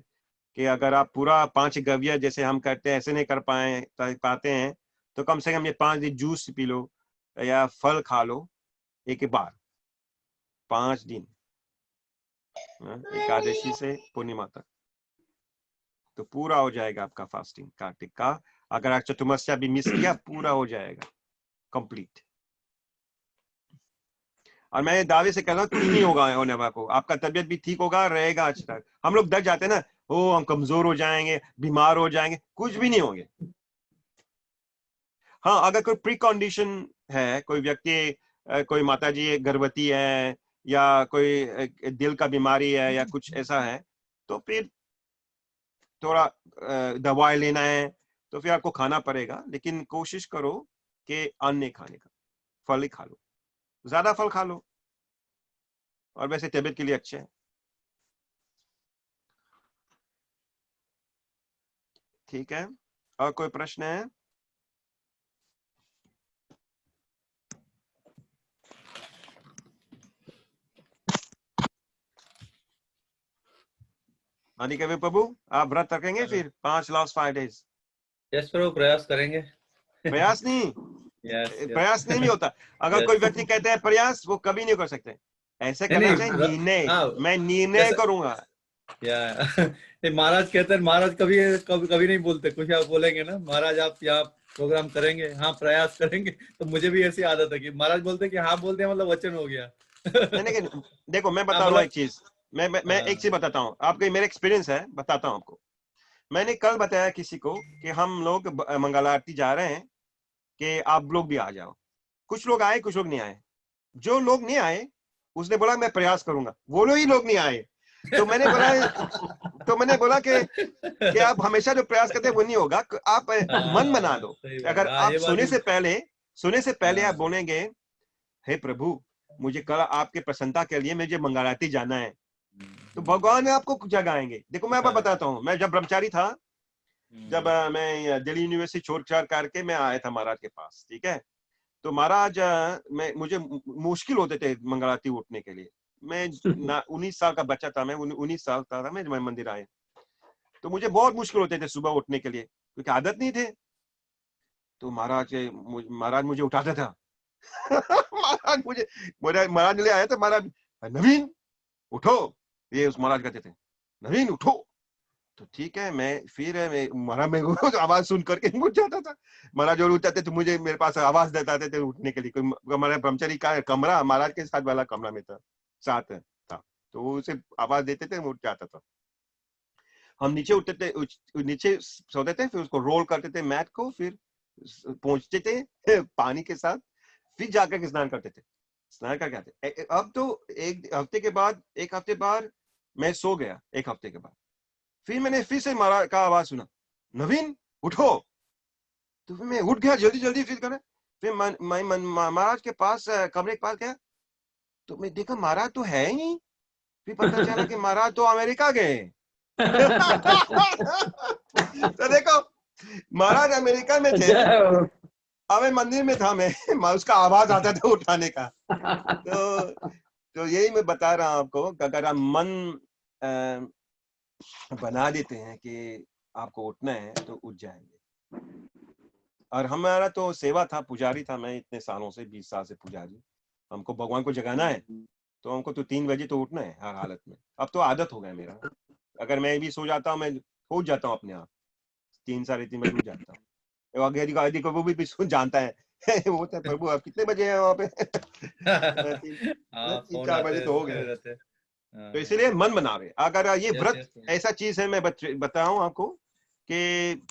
कि अगर आप पूरा 5 गव्य जैसे हम करते हैं ऐसे नहीं कर पाते हैं, तो कम से कम ये 5 दिन जूस पी लो या फल खा लो एक बार, 5 दिन एकादशी से पूर्णिमा तक, तो पूरा हो जाएगा आपका फास्टिंग कार्तिक का। अगर आप चतुर्मास्या भी मिस किया पूरा हो जाएगा कंप्लीट। और मैं दावे से कह रहा हूँ कुछ नहीं होगा होने वाला को, आपका तबियत भी ठीक होगा, रहेगा अच्छा तक। हम लोग डर जाते हैं ना, ओ हम कमजोर हो जाएंगे, बीमार हो जाएंगे, कुछ भी नहीं होंगे। हाँ अगर कोई प्री कंडीशन है, कोई व्यक्ति, कोई माता जी गर्भवती है या कोई दिल का बीमारी है या कुछ ऐसा है, तो फिर थोड़ा दवाई लेना है तो फिर आपको खाना पड़ेगा, लेकिन कोशिश करो कि अन्न नहीं खाने का, फल ही खा लो। ज्यादा फल खा लो, और वैसे तबीयत के लिए अच्छे है। ठीक है, और कोई प्रश्न है? आदि कवि प्रभु, आप व्रत रखेंगे फिर 5 लास्ट 5 days? यस प्रभु, प्रयास करेंगे। प्रयास नहीं, यस प्रयास नहीं होता। अगर Yes. कोई व्यक्ति कहते हैं प्रयास, वो कभी नहीं कर सकते। ऐसे नहीं, करना नहीं, चाहिए निर्णय, हाँ, मैं निर्णय जैसे- करूंगा। या नहीं, महाराज कहते हैं, महाराज कभी कभी कभी नहीं बोलते कुछ। आप बोलेंगे ना महाराज आप यहाँ प्रोग्राम करेंगे, हाँ प्रयास करेंगे, तो मुझे भी ऐसी आदत है कि महाराज बोलते हैं कि हाँ बोलते हैं मतलब वचन हो गया। नहीं, लेकिन देखो मैं बता हाँ, रहा हूँ मतलब- एक चीज, मैं हाँ। एक चीज बताता हूँ आपको, मेरा एक्सपीरियंस है, बताता हूँ आपको। मैंने कल बताया किसी को कि हम लोग मंगल आरती जा रहे हैं, कि आप लोग भी आ जाओ। कुछ लोग आए, कुछ लोग नहीं आए। जो लोग नहीं आए उसने बोला मैं प्रयास करूंगा, वो लोग ही लोग नहीं आए। तो मैंने बोला कि आप हमेशा जो प्रयास करते हैं वो नहीं होगा, आप मन बना दो। सही बात। अगर हाँ, आप ये बात सोने भी- से पहले हाँ। आप बोलेंगे हे प्रभु मुझे कल आपके प्रसन्नता के लिए मुझे मंगल आरती जाना है, तो भगवान आपको जगाएंगे। देखो मैं आपको बताता हूँ, मैं जब ब्रह्मचारी था, जब मैं दिल्ली यूनिवर्सिटी छोड़-छाड़ करके मैं आया था महाराज के पास, ठीक है। तो महाराज मुझे मुश्किल होते थे मंगल आरती उठने के लिए। मैं 19 साल का बच्चा था, मैं 19 साल का था मैं मंदिर आए, तो मुझे बहुत मुश्किल होते थे सुबह उठने के लिए, क्योंकि आदत नहीं थे। तो महाराज मुझे उठाता था। महाराज ले आया तो महाराज, नवीन उठो, ये उस महाराज कहते थे, नवीन उठो। तो ठीक है, मैं महाराज में आवाज सुन करके उठ जाता था। महाराज और उठते थे तो मुझे मेरे पास आवाज देता थे उठने के लिए। कोई हमारे ब्रह्मचारी का कमरा महाराज के साथ वाला कमरा में था, साथ था, तो वो उसे आवाज देते थे, उठ जाता था। हम नीचे उठते थे, नीचे सोते थे, फिर उसको रोल करते थे मैट को, फिर पहुंचते थे पानी के साथ, फिर जाकर के स्नान करते थे, स्नान करके आते। अब तो एक हफ्ते बाद मैं सो गया। एक हफ्ते के बाद फिर मैंने फिर से महाराज का आवाज सुना, नवीन उठो। तो फिर मैं उठ गया जल्दी फिर करे, फिर महाराज के पास कमरे के पास गया, तो मैं देखा महाराज तो है ही। फिर पता चला कि महाराज तो अमेरिका गए। तो देखो महाराज अमेरिका में थे, अब मैं मंदिर में था, मैं उसका आवाज आता था उठाने का। तो यही मैं बता रहा हूं आपको, अगर आप मन बना देते हैं कि आपको उठना है तो उठ जाएंगे। और हमारा तो सेवा था, पुजारी था मैं इतने सालों से, 20 साल से पुजारी। हमको भगवान को जगाना है, तो हमको तो 3 बजे तो उठना है हर हालत में। अब तो आदत हो गया मेरा, अगर मैं भी सो जाता हूँ, मैं उठ जाता हूँ अपने आप, 3 साढ़े 3 बजे उठ जाता हूँ। आदि को वो भी जानता है वो तो प्रभु आप कितने बजे हैं वहाँ पे? 3-4 बजे तो हो गए। तो इसीलिए मन बनावे। अगर ये व्रत ऐसा चीज है, मैं बताऊं आपको कि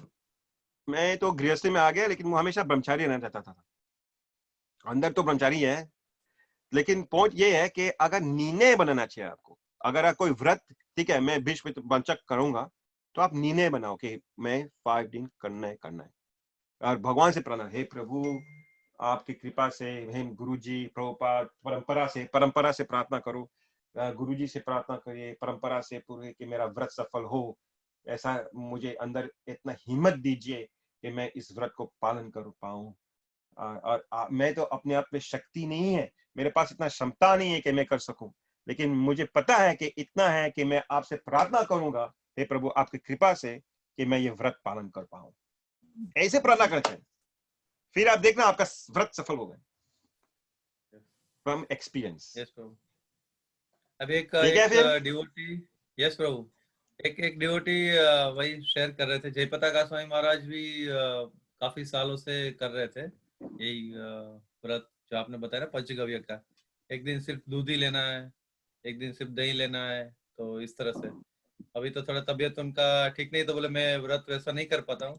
मैं तो गृहस्थी में आ गया, लेकिन वो हमेशा ब्रह्मचारी रहना चाहता था। अंदर तो ब्रह्मचारी है, लेकिन पॉइंट ये है कि अगर निर्णय बनाना चाहिए आपको। अगर कोई व्रत, ठीक है मैं बीच में वंचक करूंगा, तो आप निर्णय बनाओ कि मैं 5 दिन करना है। और भगवान से प्रार्थना, हे प्रभु आपकी कृपा से, हे गुरुजी प्रभुपाद, परंपरा से प्रार्थना करो, गुरुजी से प्रार्थना करिए, परंपरा से पूरे कि मेरा व्रत सफल हो। ऐसा मुझे अंदर इतना हिम्मत दीजिए कि मैं इस व्रत को पालन कर पाऊं। और मैं तो अपने आप में शक्ति नहीं है, मेरे पास इतना क्षमता नहीं है कि मैं कर सकूं, लेकिन मुझे पता है कि इतना है कि मैं आपसे प्रार्थना करूंगा, हे प्रभु आपकी कृपा से कि मैं ये व्रत पालन कर पाऊं। ऐसे प्रार्थना करते हैं, फिर आप देखना आपका व्रत सफल होगा, फ्रॉम एक्सपीरियंस। यस प्रभु। अभी एक डिवोटी, यस प्रभु, एक डिवोटी वही शेयर कर रहे थे, जयपता का स्वामी महाराज भी काफी सालों से कर रहे थे यही व्रत जो आपने बताया ना, पंचगव्य का। एक दिन सिर्फ दूध ही लेना है, एक दिन सिर्फ दही लेना है, तो इस तरह से। अभी तो थोड़ा तबीयत उनका ठीक नहीं, तो बोले मैं व्रत वैसा नहीं कर पाता हूँ।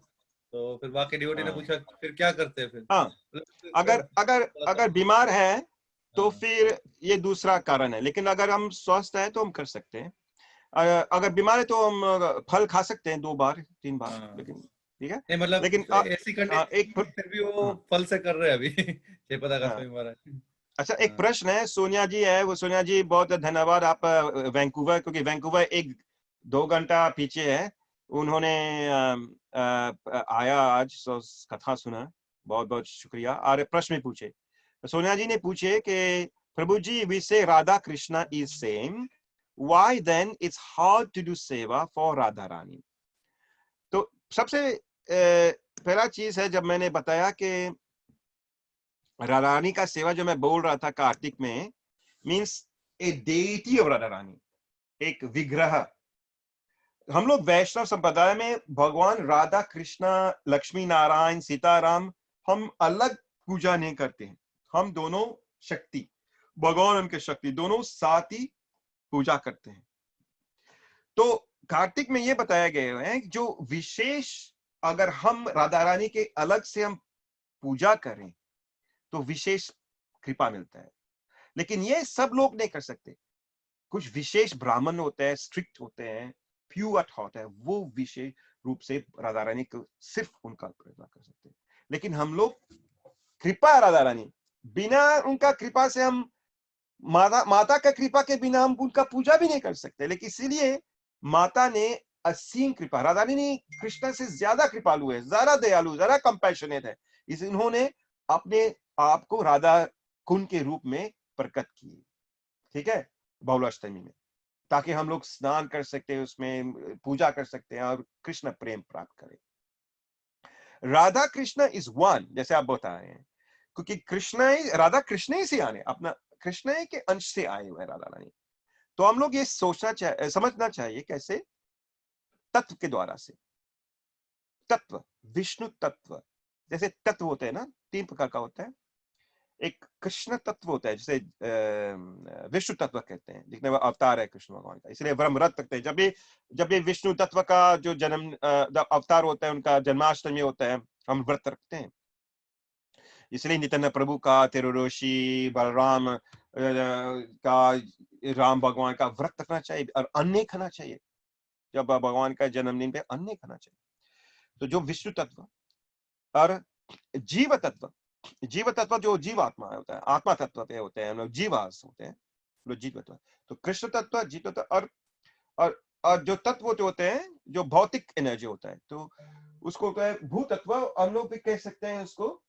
तो फिर बाकी डिवोटी ने पूछा फिर क्या करते हैं फिर? हाँ, अगर बीमार है तो फिर ये दूसरा कारण है, लेकिन अगर हम स्वस्थ हैं तो हम कर सकते हैं। अगर बीमार है तो हम फल खा सकते हैं 2 बार 3 बार, लेकिन ठीक है नहीं मतलब लेकिन ऐसी कंडीशन फिर भी वो फल से कर रहे हैं अभी जयपता का स्वामी महाराज। अच्छा, एक प्रश्न है, सोनिया जी है, वो सोनिया जी बहुत धन्यवाद, आप वैंकूवर, क्योंकि वैंकूवर 1-2 घंटा पीछे है, उन्होंने आया आज कथा सुना, बहुत बहुत शुक्रिया। और प्रश्न पूछे, सोनिया जी ने पूछे कि प्रभु जी, we say Radha Krishna is same, why then it's hard to do सेवा for राधा रानी? तो सबसे पहला चीज है, जब मैंने बताया कि राधा रानी का सेवा जो मैं बोल रहा था कार्तिक में, means a deity of Radha Rani, एक विग्रह। हम लोग वैष्णव संप्रदाय में भगवान राधा कृष्णा, लक्ष्मी नारायण, सीताराम, हम अलग पूजा नहीं करते हैं, हम दोनों शक्ति, भगवान उनके शक्ति दोनों साथ ही पूजा करते हैं। तो कार्तिक में ये बताया गया है जो विशेष, अगर हम राधा रानी के अलग से हम पूजा करें तो विशेष कृपा मिलता है, लेकिन ये सब लोग नहीं कर सकते। कुछ विशेष ब्राह्मण होते हैं, स्ट्रिक्ट होते हैं, प्योर होता है, वो विशेष रूप से राधा रानी को सिर्फ उनका पूजा कर सकते हैं। लेकिन हम लोग कृपा राधा रानी, बिना उनका कृपा से हम माता का कृपा के बिना हम उनका पूजा भी नहीं कर सकते। लेकिन इसीलिए माता ने असीम कृपा, राधा रानी कृष्ण से ज्यादा कृपालु है, ज्यादा दयालु, ज्यादा कंपैशनेट है, इसलिए उन्होंने अपने आप को राधा कुंड के रूप में प्रकट किए, ठीक है, बहुलाष्टमी में, ताकि हम लोग स्नान कर सकते हैं, उसमें पूजा कर सकते हैं और कृष्ण प्रेम प्राप्त करें। राधा कृष्ण इज वन, जैसे आप बता रहे हैं, क्योंकि कृष्ण ही, राधा कृष्ण ही से आने, अपना कृष्ण के अंश से आए हुए राधा रानी। तो हम लोग ये सोचना समझना चाहिए कैसे, तत्व के द्वारा से। तत्व, विष्णु तत्व, जैसे तत्व होते हैं ना, 3 प्रकार का होता है। एक कृष्ण तत्व होता है, जैसे विष्णु तत्व कहते हैं, जितने अवतार है कृष्ण भगवान का, इसलिए व्रत रखते हैं। जब ये विष्णु तत्व का जो जन्म अवतार होता है, उनका जन्माष्टमी होता है, हम व्रत रखते हैं। इसलिए नित्यानंद प्रभु का, तेरोरोशी, बलराम का, राम भगवान का व्रत रखना चाहिए और अन्न खाना चाहिए। जब भगवान का जन्मदिन पे अन्न खाना चाहिए। तो जो विष्णु तत्व और जीव तत्व, जीव तत्व जो जीवात्मा होता है, आत्मा तत्व पे होते हैं, हम लोग जीवास होते हैं, लोग जीव तत्व। तो कृष्ण तत्व, जीव तत्व और जो तत्व होते हैं, जो भौतिक एनर्जी होता है, तो उसको होता है भू तत्व, हम लोग भी कह सकते हैं उसको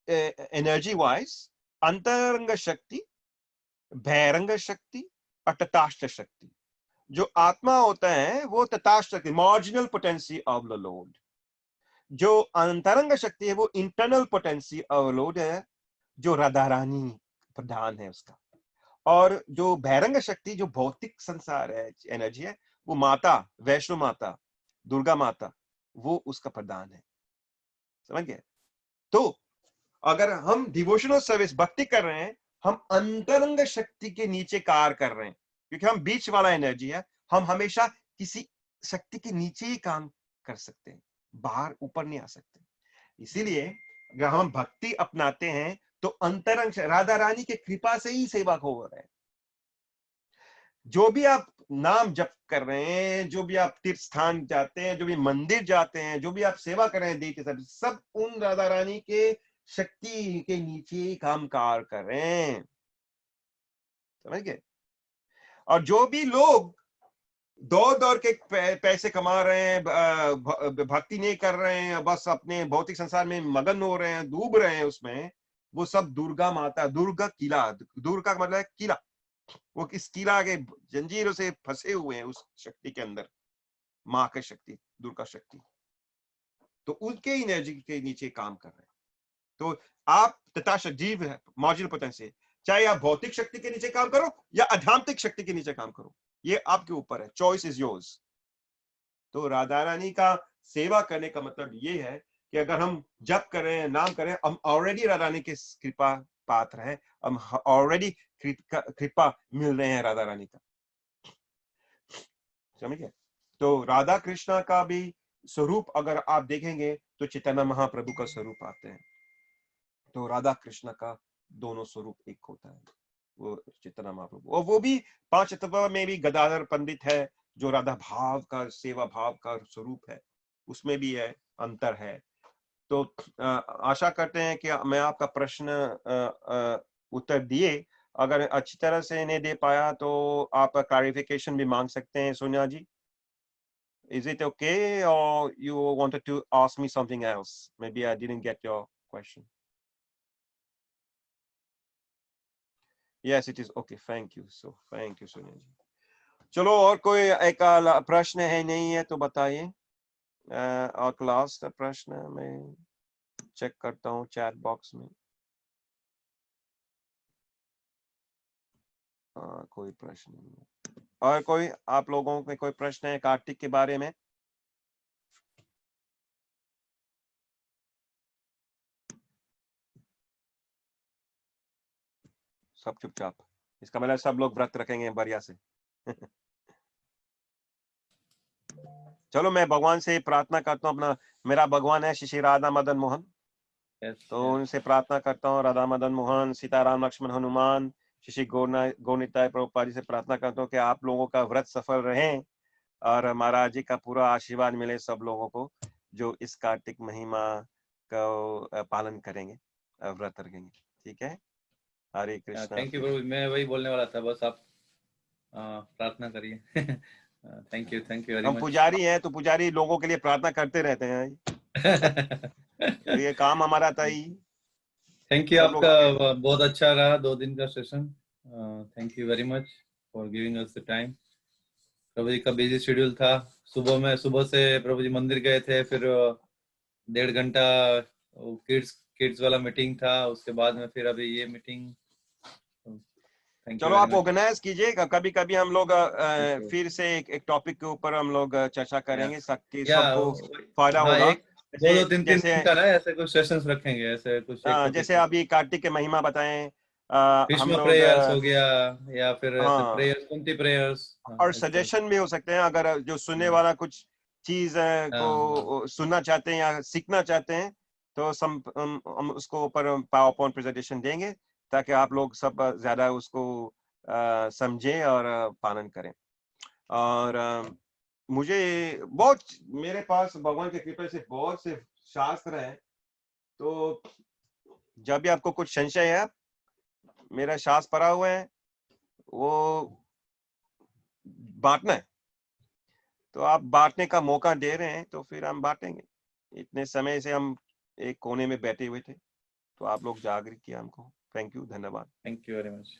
एनर्जी वाइज अंतरंग शक्ति, बहिरंग शक्ति और तथास्थ शक्ति। जो आत्मा होता है वो तथास्थ शक्ति, marginal potency of the Lord. जो अंतरंग शक्ति है वो इंटरनल पोटेंसी ऑफ लॉर्ड है, जो राधा रानी प्रधान है उसका। और जो बहिरंग शक्ति, जो भौतिक संसार है, एनर्जी है, वो माता, वैष्णो माता, दुर्गा माता, वो उसका प्रधान है। समझ गए? तो अगर हम डिवोशनल सर्विस, भक्ति कर रहे हैं, हम अंतरंग शक्ति के नीचे कार्य कर रहे हैं, क्योंकि हम बीच वाला एनर्जी है, हम हमेशा किसी शक्ति के नीचे ही काम कर सकते हैं, बाहर ऊपर नहीं आ सकते। इसीलिए अगर हम भक्ति अपनाते हैं तो अंतरंग राधा रानी के कृपा से ही सेवा हो रहे हैं। जो भी आप नाम जप कर रहे हैं, जो भी आप तीर्थ स्थान जाते हैं, जो भी मंदिर जाते हैं, जो भी आप सेवा कर रहे हैं, देते सब उन राधा रानी के शक्ति के नीचे काम कार कर रहे हैं। समझ गए? और जो भी लोग दौड़ के पैसे कमा रहे हैं, भक्ति नहीं कर रहे हैं, बस अपने भौतिक संसार में मगन हो रहे हैं, डूब रहे हैं उसमें, वो सब दुर्गा माता, दुर्गा किला, दुर्गा मतलब है किला, वो इस किला के जंजीरों से फंसे हुए हैं उस शक्ति के अंदर, माँ की शक्ति, दुर्गा शक्ति। तो उनके एनर्जी के नीचे काम कर रहे हैं। तो आप तथास्थ जीव है, मार्जिनल पोटेंसी, चाहे आप भौतिक शक्ति के नीचे काम करो या आध्यात्मिक शक्ति के नीचे काम करो, ये आपके ऊपर है, चॉइस इज योर्स। तो राधा रानी का सेवा करने का मतलब ये है कि अगर हम जप करें, नाम करें, हम ऑलरेडी राधा रानी के कृपा पात्र हैं, हम ऑलरेडी कृपा मिल रहे हैं राधा रानी का। समझिए? तो राधा कृष्णा का भी स्वरूप अगर आप देखेंगे तो चैतन्य महाप्रभु का स्वरूप आते हैं। तो राधा कृष्ण का दोनों स्वरूप एक होता है, वो चैतन्य महाप्रभु। और वो भी 5 तत्व में भी गदाधर पंडित है, जो राधा भाव का, सेवा भाव का स्वरूप है, उसमें भी है, अंतर है। तो आशा करते हैं कि मैं आपका प्रश्न उत्तर दिए। अगर अच्छी तरह से नहीं दे पाया तो आप क्लैरिफिकेशन भी मांग सकते हैं सोनिया जी। Is it okay, or you wanted to ask me something else? Maybe I didn't get your question. Yes, it is okay. Thank you. So, thank you, Sonia जी। चलो, और कोई एक प्रश्न है नहीं है तो बताइए। और क्लास का प्रश्न मैं चेक करता हूँ चैट बॉक्स में। कोई प्रश्न नहीं है। और कोई आप लोगों में कोई प्रश्न है कार्तिक के बारे में? सब चुपचाप, इसका मतलब सब लोग व्रत रखेंगे बढ़िया से। चलो, मैं भगवान से प्रार्थना करता हूँ। अपना मेरा भगवान है श्री राधा मदन मोहन। तो उनसे प्रार्थना करता हूँ, राधा मदन मोहन, सीताराम लक्ष्मण हनुमान, श्री गौनिताय प्रभुपाद जी से प्रार्थना करता हूँ कि आप लोगों का व्रत सफल रहे और महाराज जी का पूरा आशीर्वाद मिले सब लोगों को जो इस कार्तिक महिमा का पालन करेंगे, व्रत रखेंगे। ठीक है, हरे कृष्णा। थैंक यू प्रभु, मैं वही बोलने वाला था, बस आप प्रार्थना करिए। Thank you very much. हम पुजारी हैं तो पुजारी लोगों के लिए प्रार्थना करते रहते हैं। तो ये काम हमारा था ही। थैंक यू, आपका बहुत अच्छा रहा 2 दिन का session. Thank you very much for giving us the time. प्रभु जी का बिजी शेड्यूल था। सुबह से प्रभु जी मंदिर गए थे, फिर 1.5 घंटा किड्स वाला मीटिंग था, उसके बाद में फिर अभी ये मीटिंग। चलो, आप ऑर्गेनाइज कीजिएगा। कभी कभी हम लोग फिर से एक टॉपिक के ऊपर हम लोग चर्चा करेंगे, सबको फायदा होगा। 2-3 का ना ऐसे कुछ सेशंस रखेंगे, ऐसे कुछ जैसे अभी कार्तिक के महिमा बताएं, हम लोग प्रेयर्स हो गया या फिर प्रेयर्स, कुंती प्रेयर्स, और सजेशन भी हो सकते हैं। अगर जो सुनने वाला कुछ चीज को सुनना चाहते हैं या सीखना चाहते हैं तो हम उसको ऊपर पावर पॉइंट प्रेजेंटेशन देंगे ताकि आप लोग सब ज्यादा उसको समझें और पालन करें। और मुझे मेरे पास भगवान की कृपा से बहुत से शास्त्र हैं, तो जब भी आपको कुछ संशय है, मेरा शास्त्र पढ़ा हुआ है, वो बांटना है। तो आप बांटने का मौका दे रहे हैं तो फिर हम बांटेंगे। इतने समय से हम एक कोने में बैठे हुए थे तो आप लोग जागृत किया हमको। थैंक यू, धन्यवाद। Thank you very much.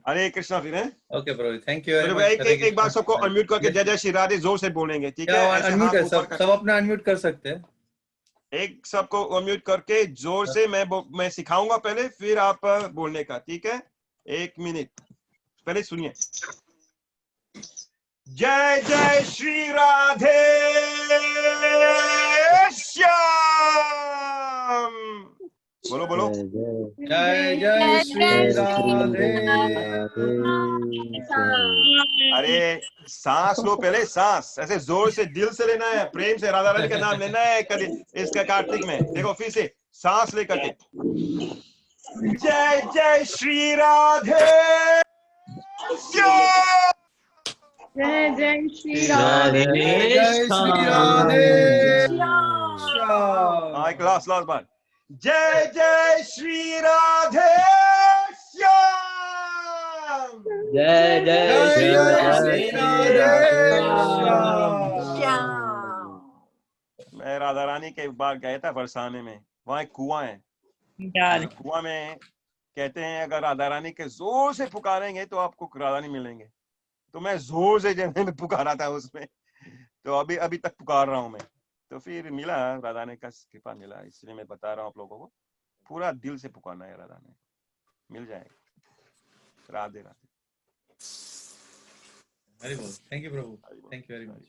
Hare Krishna. फिर है ओके प्रभु, थैंक यू वेरी मच। एक बार सबको अनम्यूट करके जय जय श्री राधे जोर से बोलेंगे। ठीक है, अनम्यूट है, सब अपना अनम्यूट कर सकते हैं। एक सबको अनम्यूट करके जोर से मैं सिखाऊंगा पहले, फिर आप बोलने का। ठीक है, 1 मिनट पहले सुनिए। जय जय श्री राधे श्याम। बोलो बोलो, जय जय श्री राधे। अरे सांस लो पहले, सांस ऐसे जोर से दिल से लेना है, प्रेम से राधा रानी का नाम लेना है। कभी इसका कार्तिक में देखो, फिर से सांस लेकर के जय जय श्री राधे श्याम। जय जय श्री राधे। जय श्री राधे। लास्ट बार, जय जय श्री राधे श्याम। जय जय श्री राधे। मैं राधा रानी के बार गया था बरसाने में, वहाँ एक कुआं है। कुआं में कहते हैं अगर राधा रानी के जोर से पुकारेंगे तो आपको राधा रानी मिलेंगे। तो मैं जोर से जब मैं पुकारा था उसमें, तो अभी तक पुकार रहा हूँ मैं। तो फिर मिला, राधा रानी का कृपा मिला, इसलिए मैं बता रहा हूँ आप लोगों को। पूरा दिल से पुकारना है, राधा रानी मिल जाएगा। राधे राधे। हरि बोल। Thank you Prabhu, thank you very much.